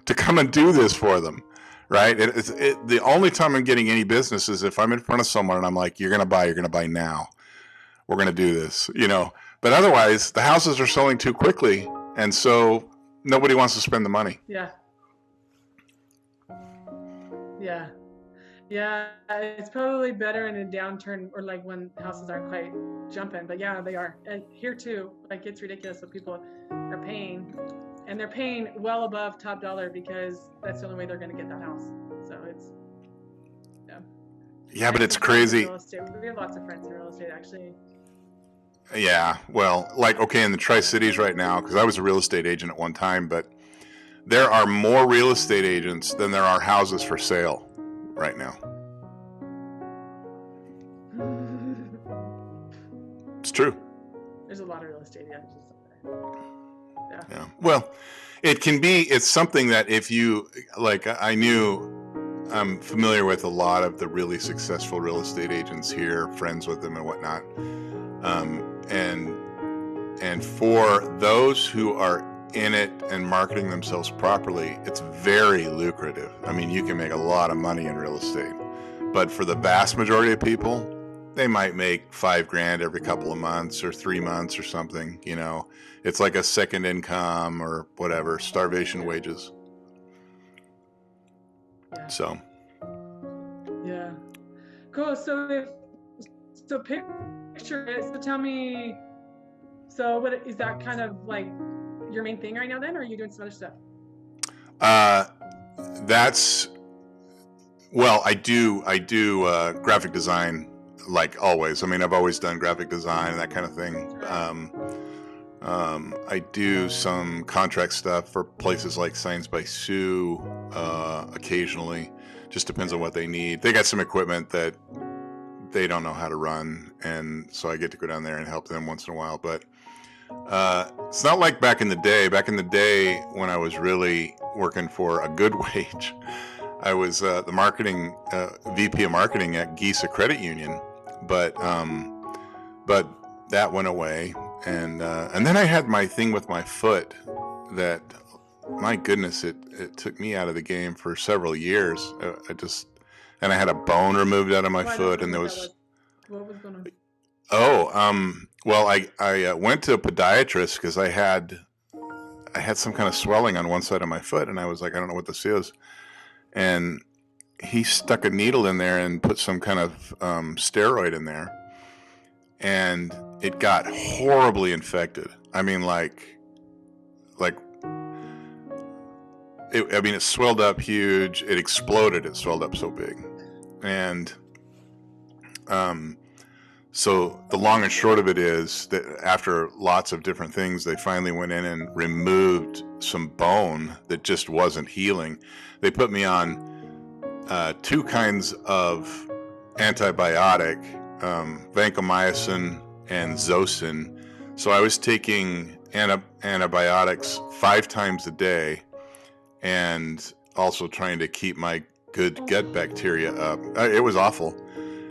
to come and do this for them. Right. The only time I'm getting any business is if I'm in front of someone and I'm like, you're going to buy now. We're going to do this, but otherwise the houses are selling too quickly. And so nobody wants to spend the money. Yeah. It's probably better in a downturn, or like when houses aren't quite jumping, but yeah, they are. And here too, like, it's ridiculous what people are paying. And they're paying well above top dollar, because that's the only way they're going to get that house. So it's, yeah, but it's crazy. We have lots of friends in real estate, actually. Yeah, well, in the Tri-Cities right now, because I was a real estate agent at one time, but there are more real estate agents than there are houses for sale right now. It's true. There's a lot of real estate agents out there. Yeah. Well, it's something that if you, I'm familiar with a lot of the really successful real estate agents here, friends with them and whatnot. And for those who are in it and marketing themselves properly, it's very lucrative. I mean, you can make a lot of money in real estate, but for the vast majority of people, they might make $5,000 every couple of months or 3 months or something. It's like a second income or whatever, starvation wages. Yeah. So. Yeah. Cool. So picture it. So tell me. So what is that kind of like your main thing right now then, or are you doing some other stuff? I do graphic design like always. I mean, I've always done graphic design and that kind of thing. I do some contract stuff for places like Signs by Sue occasionally. Just depends on what they need. They got some equipment that they don't know how to run, and so I get to go down there and help them once in a while. But it's not like back in the day. Back in the day when I was really working for a good wage, I was the marketing VP of marketing at Geesa Credit Union, but that went away, and then I had my thing with my foot that, my goodness, it took me out of the game for several years. I had a bone removed out of my foot, and there was. What was going on? Well, I went to a podiatrist because I had some kind of swelling on one side of my foot, and I was like, I don't know what this is. And he stuck a needle in there and put some kind of steroid in there, and it got horribly infected. I mean, it swelled up huge. It exploded. It swelled up so big, and so the long and short of it is that after lots of different things, they finally went in and removed some bone that just wasn't healing. They put me on 2 kinds of antibiotic, vancomycin and Zosyn. So I was taking antibiotics 5 times a day, and also trying to keep my good gut bacteria up. It was awful.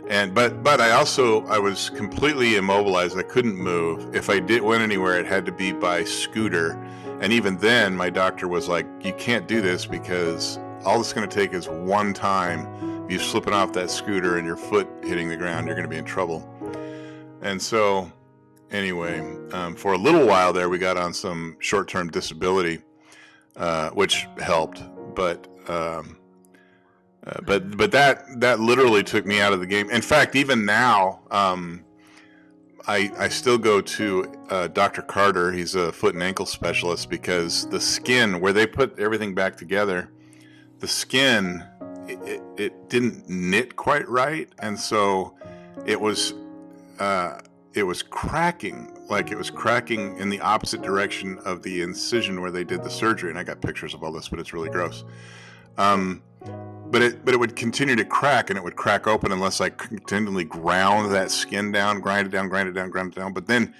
But I was completely immobilized. I couldn't move. If I went anywhere, it had to be by scooter. And even then, my doctor was like, you can't do this because all it's going to take is one time. If you're slipping off that scooter and your foot hitting the ground, you're going to be in trouble. And so anyway, for a little while there, we got on some short-term disability, which helped. But that literally took me out of the game. In fact, even now, I still go to Dr. Carter. He's a foot and ankle specialist, because the skin, where they put everything back together, the skin, it didn't knit quite right, and so it was cracking. Like, it was cracking in the opposite direction of the incision where they did the surgery. And I got pictures of all this, but it's really gross. But it would continue to crack, and it would crack open unless I continually ground that skin down, grind it down. But then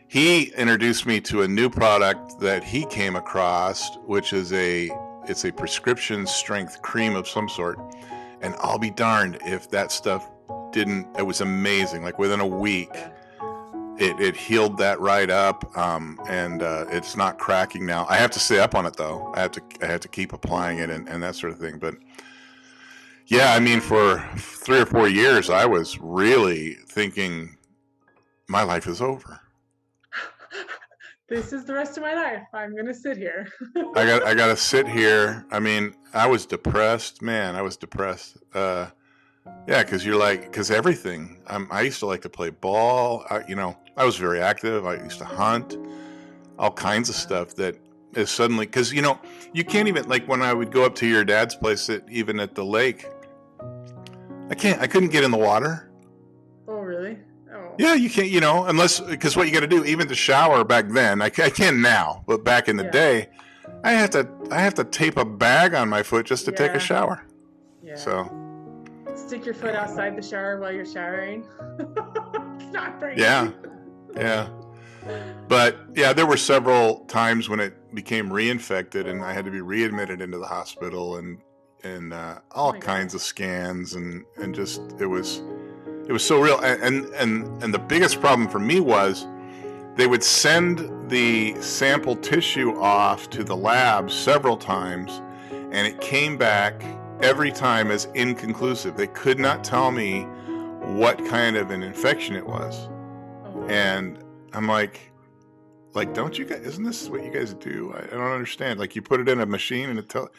he introduced me to a new product that he came across, which is it's a prescription strength cream of some sort. And I'll be darned if that stuff it was amazing. Like, within a week, it healed that right up, and it's not cracking now. I have to stay up on it though. I have to keep applying it and that sort of thing. But yeah, I mean, for 3 or 4 years, I was really thinking my life is over. This is the rest of my life. I'm gonna sit here. I gotta sit here. I mean, I was depressed, man. I was depressed. Yeah, because everything. I used to like to play ball. I was very active. I used to hunt, all kinds of stuff that is suddenly, because you can't even, like, when I would go up to your dad's place, even at the lake, I couldn't get in the water. Oh, really? Oh. Yeah, you can't, unless, because what you got to do, even to shower back then, I can now, but back in the day, I have to tape a bag on my foot just to take a shower. Yeah. So. Stick your foot outside the shower while you're showering. It's not very Yeah. But yeah, there were several times when it became reinfected, and I had to be readmitted into the hospital, and all kinds of scans, and just it was so real. And the biggest problem for me was they would send the sample tissue off to the lab several times, and it came back every time as inconclusive. They could not tell me what kind of an infection it was. And I'm like, Like, don't you guys, isn't this what you guys do? I don't understand. Like, you put it in a machine and it tells,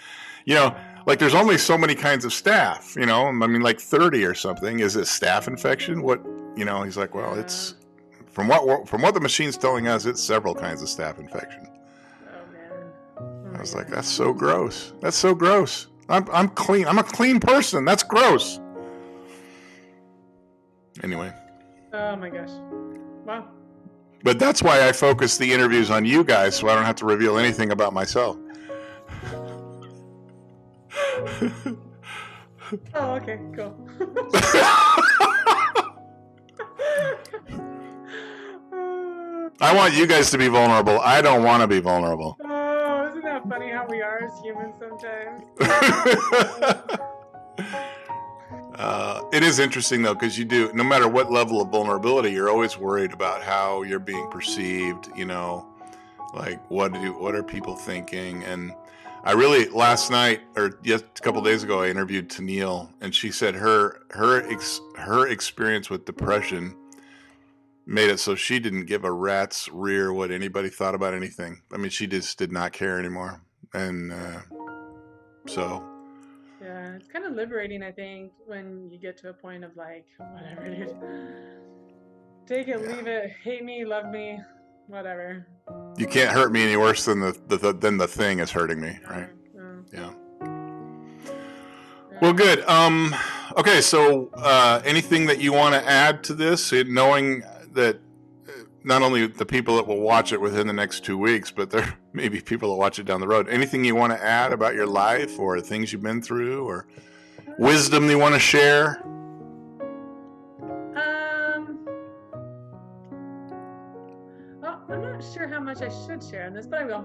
you know, like there's only so many kinds of staph, you know, I mean, like 30 or something. Is it staph infection? What, you know, he's like, well, it's, from what the machine's telling us, it's several kinds of staph infection. Oh man. Oh, I was like, that's so gross. That's so gross. I'm clean. I'm a clean person. That's gross. Anyway. Oh my gosh. Wow. But that's why I focus the interviews on you guys, so I don't have to reveal anything about myself. Oh, okay, cool. I want you guys to be vulnerable. I don't want to be vulnerable. Oh, isn't that funny how we are as humans sometimes? It is interesting though, because you do, no matter what level of vulnerability, you're always worried about how you're being perceived, you know, like what are people thinking? And I really, last night or just a couple days ago, I interviewed Tennille, and she said her experience with depression made it so she didn't give a rat's rear what anybody thought about anything. I mean, she just did not care anymore. And so. Yeah, it's kind of liberating, I think, when you get to a point of like, whatever, dude. Take it, leave it, hate me, love me, whatever. You can't hurt me any worse than the thing is hurting me, right? Yeah. Well, good. Okay, so anything that you want to add to this, knowing that not only the people that will watch it within the next 2 weeks, but there may be people that watch it down the road. Anything you want to add about your life or things you've been through or wisdom you want to share? Well, I'm not sure how much I should share on this, but I will.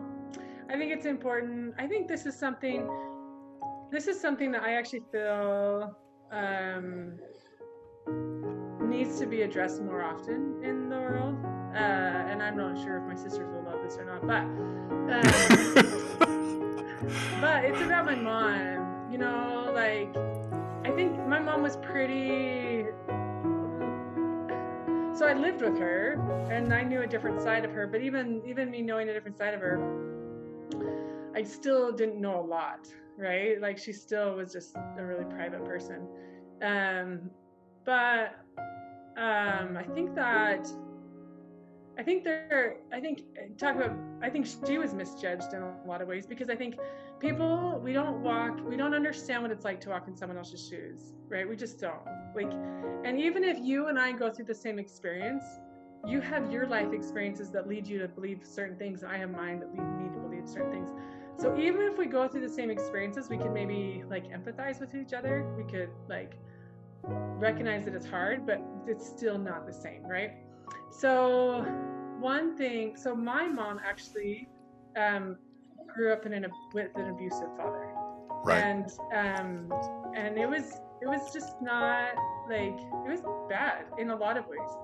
I think it's important. I think this is something that I actually feel needs to be addressed more often in the world. And I'm not sure if my sisters will love this or not, but it's about my mom, you know, like, I think my mom was pretty, so I lived with her and I knew a different side of her, but even me knowing a different side of her, I still didn't know a lot, right? Like, she still was just a really private person. But I think she was misjudged in a lot of ways, because I think people, we don't understand what it's like to walk in someone else's shoes, right? We just don't. Like, and even if you and I go through the same experience, you have your life experiences that lead you to believe certain things, and I have mine that lead me to believe certain things. So even if we go through the same experiences, we could maybe like empathize with each other. We could like recognize that it's hard, but it's still not the same, right? So my mom actually grew up with an abusive father, right? And it was just not, like, it was bad in a lot of ways,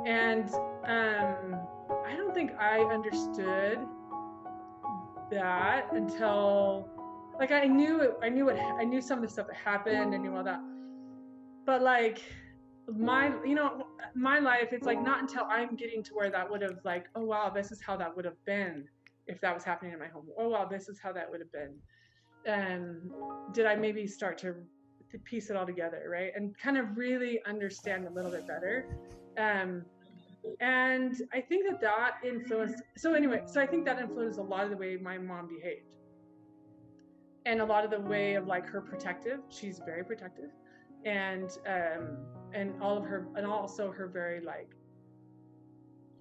and I don't think I understood that until, like, I knew some of the stuff that happened, I knew all that, but like my life, it's like not until I'm getting to where that would have, like, oh wow, this is how that would have been if that was happening in my home. Oh wow, this is how that would have been. Did I maybe start to piece it all together, right? And kind of really understand a little bit better. And I think that influenced, so I think that influenced a lot of the way my mom behaved. And a lot of the way of, like, her protective, she's very protective. And all of her, and also her very, like,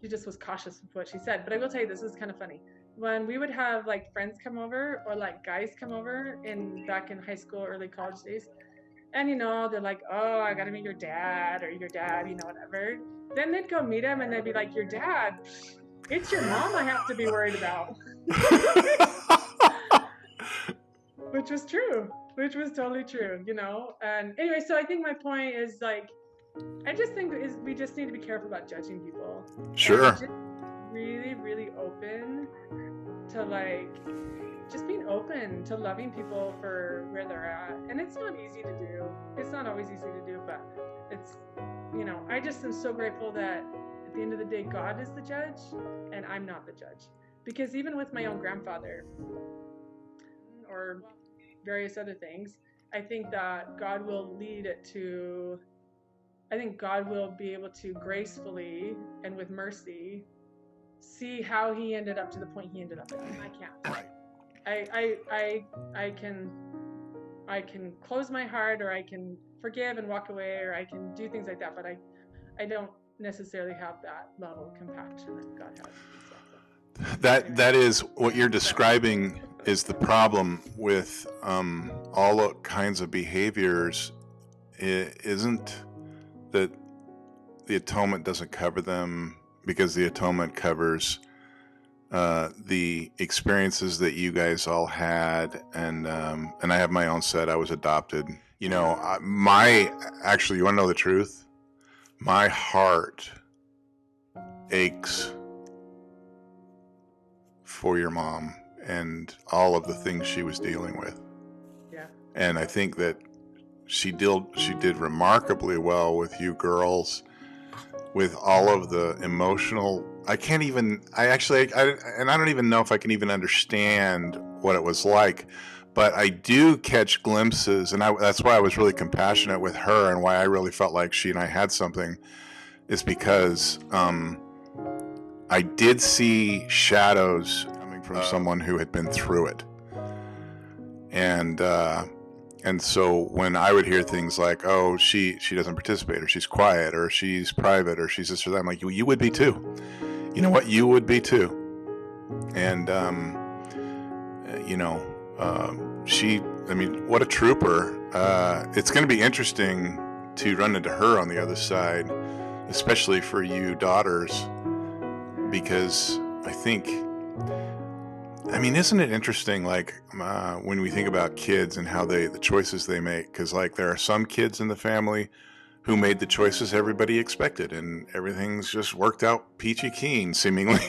she just was cautious with what she said. But I will tell you, this is kind of funny. When we would have like friends come over, or like guys come over back in high school, early college days, and they're like, oh, I gotta meet your dad, or your dad, whatever. Then they'd go meet him and they'd be like, your dad, it's your mom I have to be worried about. Which was true. Which was totally true, And anyway, so I think my point is, like, I just think we just need to be careful about judging people. Sure. And just really, really open to, like, just being open to loving people for where they're at. And it's not easy to do. It's not always easy to do, but it's, I just am so grateful that at the end of the day, God is the judge and I'm not the judge. Because even with my own grandfather or various other things, I think that God will lead it to, I think God will be able to gracefully and with mercy see how he ended up to the point he ended up at. I can't. Right. I can close my heart, or I can forgive and walk away, or I can do things like that, but I don't necessarily have that level of compassion that God has. That is what you're describing is the problem with all kinds of behaviors. It isn't that the atonement doesn't cover them, because the atonement covers the experiences that you guys all had, and I have my own set. I was adopted. You know, actually, you want to know the truth? My heart aches for your mom and all of the things she was dealing with. Yeah. And I think that she did remarkably well with you girls, with all of the emotional. I don't even know if I can even understand what it was like, but I do catch glimpses, and that's why I was really compassionate with her, and why I really felt like she and I had something, is because I did see shadows coming from someone who had been through it. And so when I would hear things like, oh, she doesn't participate, or she's quiet, or she's private, or she's this or that, I'm like, you would be too. You know what? You would be too. And, what a trooper. It's going to be interesting to run into her on the other side, especially for you daughters, because isn't it interesting, like, when we think about kids and how the choices they make? Because, like, there are some kids in the family who made the choices everybody expected, and everything's just worked out peachy keen, seemingly.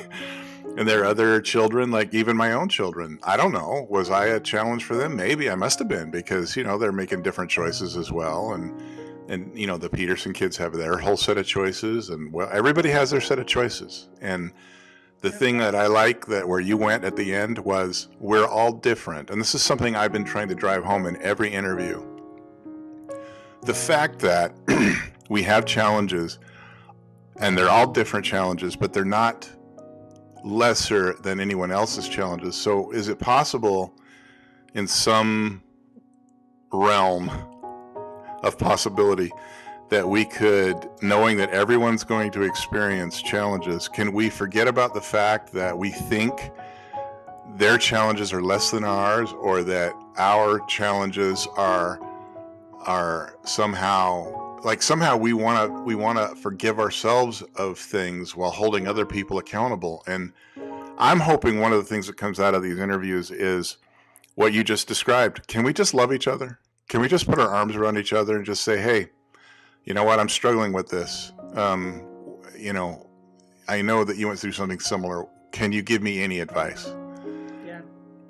And there are other children, like even my own children. I don't know. Was I a challenge for them? Maybe I must have been, because, they're making different choices as well. And the Peterson kids have their whole set of choices, and, well, everybody has their set of choices. And the thing that I like, that where you went at the end, was we're all different. And this is something I've been trying to drive home in every interview. The fact that we have challenges, and they're all different challenges, but they're not lesser than anyone else's challenges. So is it possible, in some realm of possibility, that we could, knowing that everyone's going to experience challenges, can we forget about the fact that we think their challenges are less than ours, or that our challenges are somehow we want to forgive ourselves of things while holding other people accountable? And I'm hoping one of the things that comes out of these interviews is what you just described. Can we just love each other? Can we just put our arms around each other and just say, hey, you know what? I'm struggling with this. I know that you went through something similar. Can you give me any advice? Yeah.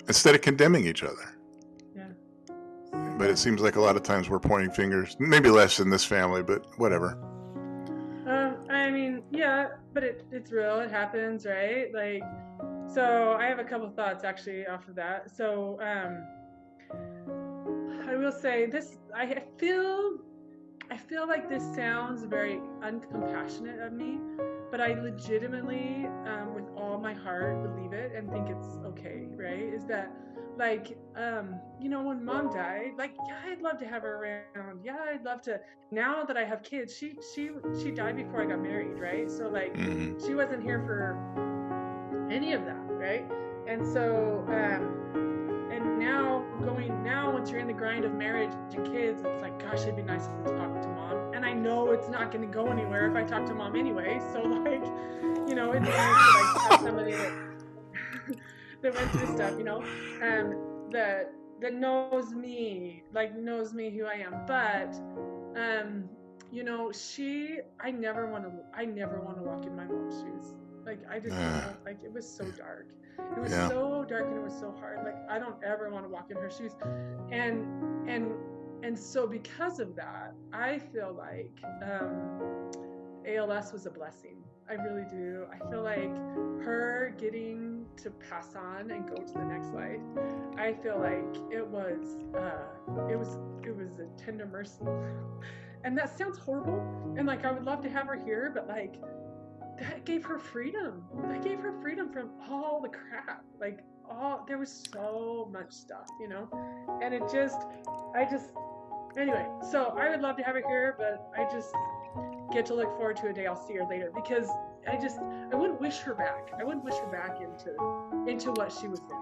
Instead of condemning each other. Yeah. But it seems like a lot of times we're pointing fingers. Maybe less in this family, but whatever. Yeah, but it's real. It happens, right? Like, so I have a couple thoughts actually off of that. So I will say this. I feel like this sounds very uncompassionate of me, but I legitimately, with all my heart, believe it and think it's okay, right? Is that, like, when Mom died, like, yeah, I'd love to have her around. Yeah, I'd love to. Now that I have kids, she died before I got married, right? So, like, she wasn't here for any of that, right? And so, and now once you're in the grind of marriage and kids, it's like, gosh, it'd be nice to talk to Mom. And I know it's not going to go anywhere if I talk to Mom anyway. So, like, it's nice to, like, have somebody that went through stuff, that knows me who I am. But I never want to walk in my mom's shoes. Like, I just don't, like, it was so dark. It was so dark, and it was so hard. Like, I don't ever want to walk in her shoes. And so because of that, I feel like ALS was a blessing. I really do. I feel like her getting to pass on and go to the next life, I feel like it was a tender mercy. And that sounds horrible. And like I would love to have her here, but like that gave her freedom. That gave her freedom from all the crap. Like there was so much stuff, you know? And anyway, so I would love to have her here, but I just get to look forward to a day I'll see her later, because I wouldn't wish her back. I wouldn't wish her back into what she was in,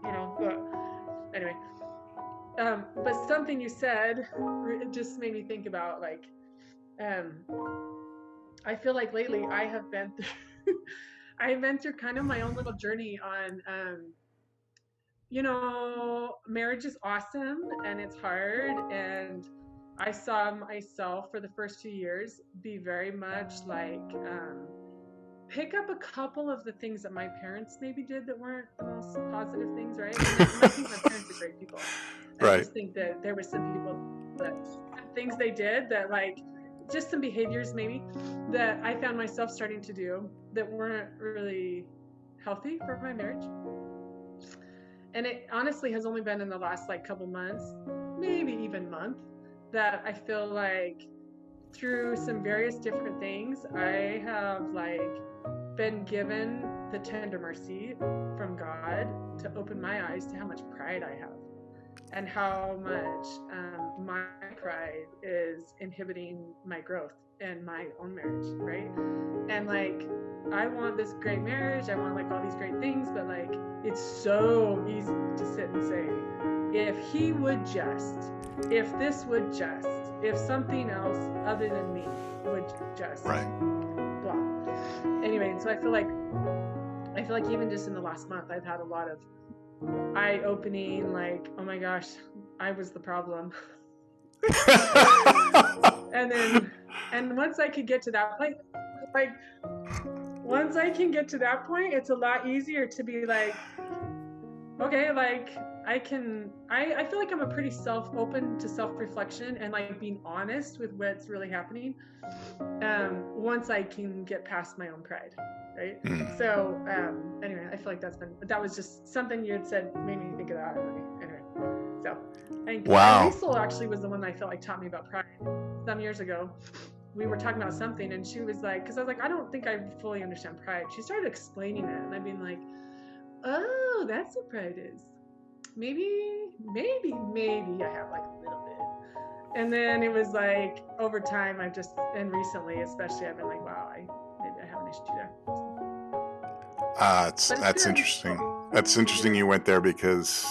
you know? But anyway, but something you said just made me think about, like, I feel like lately I have been through kind of my own little journey on, you know, marriage is awesome and it's hard, and I saw myself for the first 2 years be very much like pick up a couple of the things that my parents maybe did that weren't the most positive things, right? And I think my parents are great people. I just think that there were some people that things they did that, like, just some behaviors maybe that I found myself starting to do that weren't really healthy for my marriage. And it honestly has only been in the last like couple months, maybe even month, that I feel like through some various different things, I have like been given the tender mercy from God to open my eyes to how much pride I have and how much my pride is inhibiting my growth in my own marriage, right? And like, I want this great marriage, I want like all these great things, but like, it's so easy to sit and say, if he would just, if this would just, if something else other than me would just, right, blah. Anyway, so I feel like even just in the last month, I've had a lot of eye-opening, like, oh my gosh, I was the problem. and once I could get to that point, it's a lot easier to be like, okay, like I feel like I'm a pretty open to self-reflection and like being honest with what's really happening. Once I can get past my own pride, right? So anyway, I feel like that was just something you had said made me think of that. Anyway, so wow. Liesl actually was the one that I felt like taught me about pride some years ago. We were talking about something and she was like, because I was like, I don't think I fully understand pride. She started explaining it and I've been like, oh, that's what pride is. Maybe I have like a little bit. And then it was like over time and recently especially, I've been like, wow, maybe I have an issue there. That's interesting. That's interesting you went there, because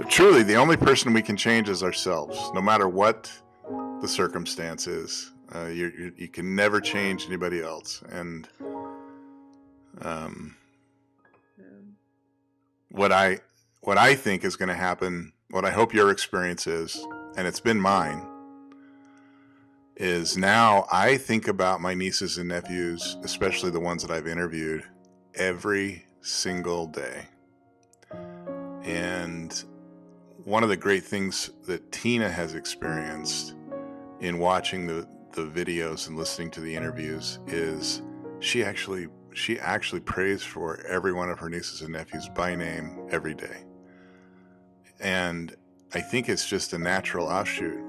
truly the only person we can change is ourselves, no matter what the circumstance is. You can never change anybody else. And what I think is going to happen, what I hope your experience is, and it's been mine, is now I think about my nieces and nephews, especially the ones that I've interviewed, every single day. And one of the great things that Tina has experienced in watching the videos and listening to the interviews is she actually prays for every one of her nieces and nephews by name every day. And I think it's just a natural offshoot.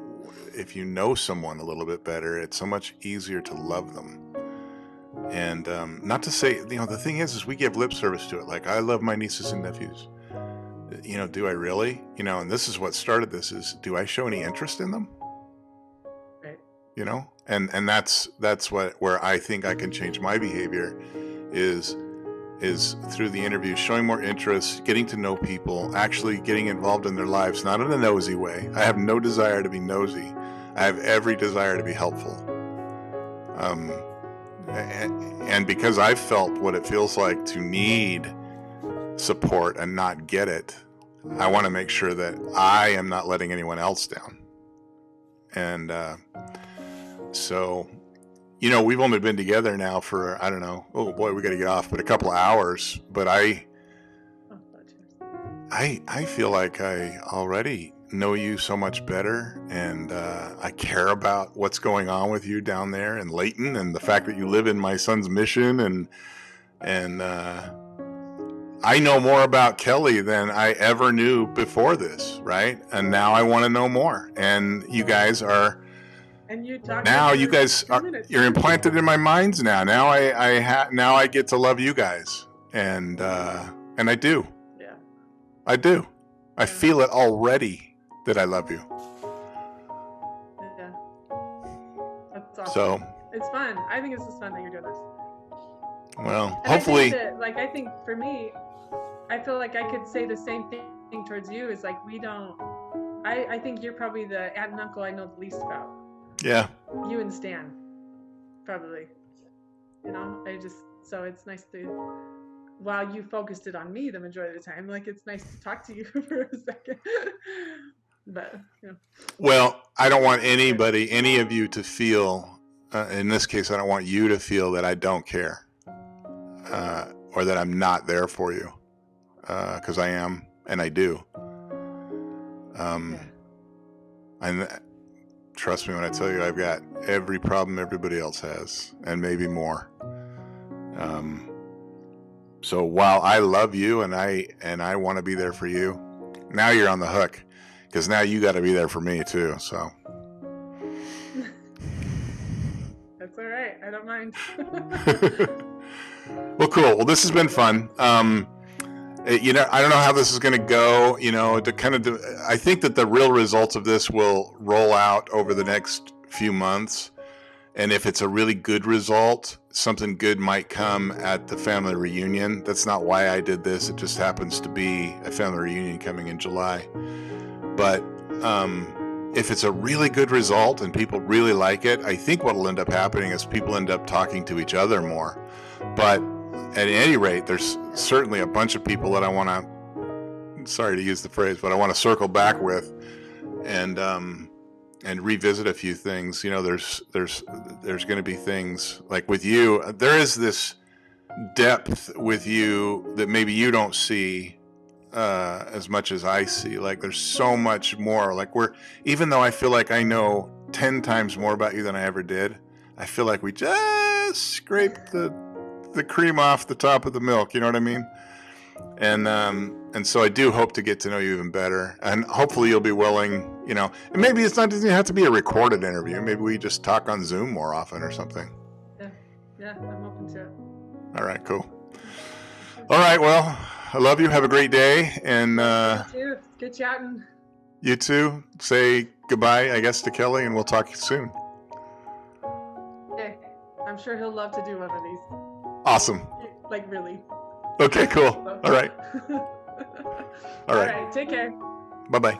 If you know someone a little bit better, it's so much easier to love them. And not to say, you know, the thing is we give lip service to it. Like, I love my nieces and nephews. You know, do I really? You know, and this is what started this, is, do I show any interest in them? Right. You know, and that's where I think I can change my behavior is through the interview, showing more interest, getting to know people, actually getting involved in their lives, not in a nosy way. I have no desire to be nosy. I have every desire to be helpful. And because I've felt what it feels like to need support and not get it, I want to make sure that I am not letting anyone else down. And so, you know, we've only been together now for, I don't know, oh boy, we got to get off, but a couple of hours. But I feel like I already know you so much better, and I care about what's going on with you down there in Layton, and the fact that you live in my son's mission, and I know more about Kelly than I ever knew before this, right? And now I want to know more. And you guys are. And you talk. Now you guys are. You're implanted in my minds now. Now now I get to love you guys, and I do. Yeah. I do. I feel it already that I love you. Yeah. That's awesome. So it's fun. I think it's just fun that you're doing this. Well, and hopefully. I think for me, I feel like I could say the same thing towards you. Is like we don't. I think you're probably the aunt and uncle I know the least about. Yeah. You and Stan, probably. So it's nice to. While you focused it on me the majority of the time, like it's nice to talk to you for a second. But Well, I don't want any of you to feel. In this case, I don't want you to feel that I don't care, or that I'm not there for you, because I am and I do. And trust me when I tell you, I've got every problem everybody else has, and maybe more. So while I love you and I want to be there for you, now you're on the hook, because now you got to be there for me too. So that's all right. I don't mind. Well, cool. Well, this has been fun. I don't know how this is going to go. I think that the real results of this will roll out over the next few months. And if it's a really good result, something good might come at the family reunion. That's not why I did this. It just happens to be a family reunion coming in July. But if it's a really good result and people really like it, I think what will end up happening is people end up talking to each other more. But at any rate, there's certainly a bunch of people that I want to, sorry to use the phrase, but I want to circle back with and revisit a few things. There's going to be things like with you, there is this depth with you that maybe you don't see as much as I see. Like there's so much more. Like even though I feel like I know 10 times more about you than I ever did, I feel like we just scraped the cream off the top of the milk. You know what I mean? And so I do hope to get to know you even better, and hopefully you'll be willing, and maybe it doesn't have to be a recorded interview. Maybe we just talk on Zoom more often or something. Yeah, I'm open to it. All right, cool. All right, well, I love you. Have a great day, and you too. Good chatting. You too. Say goodbye, I guess, to Kelly, and we'll talk soon. Okay, I'm sure he'll love to do one of these. Awesome. Like really. Okay, cool. All right. All right. Take care. Bye-bye.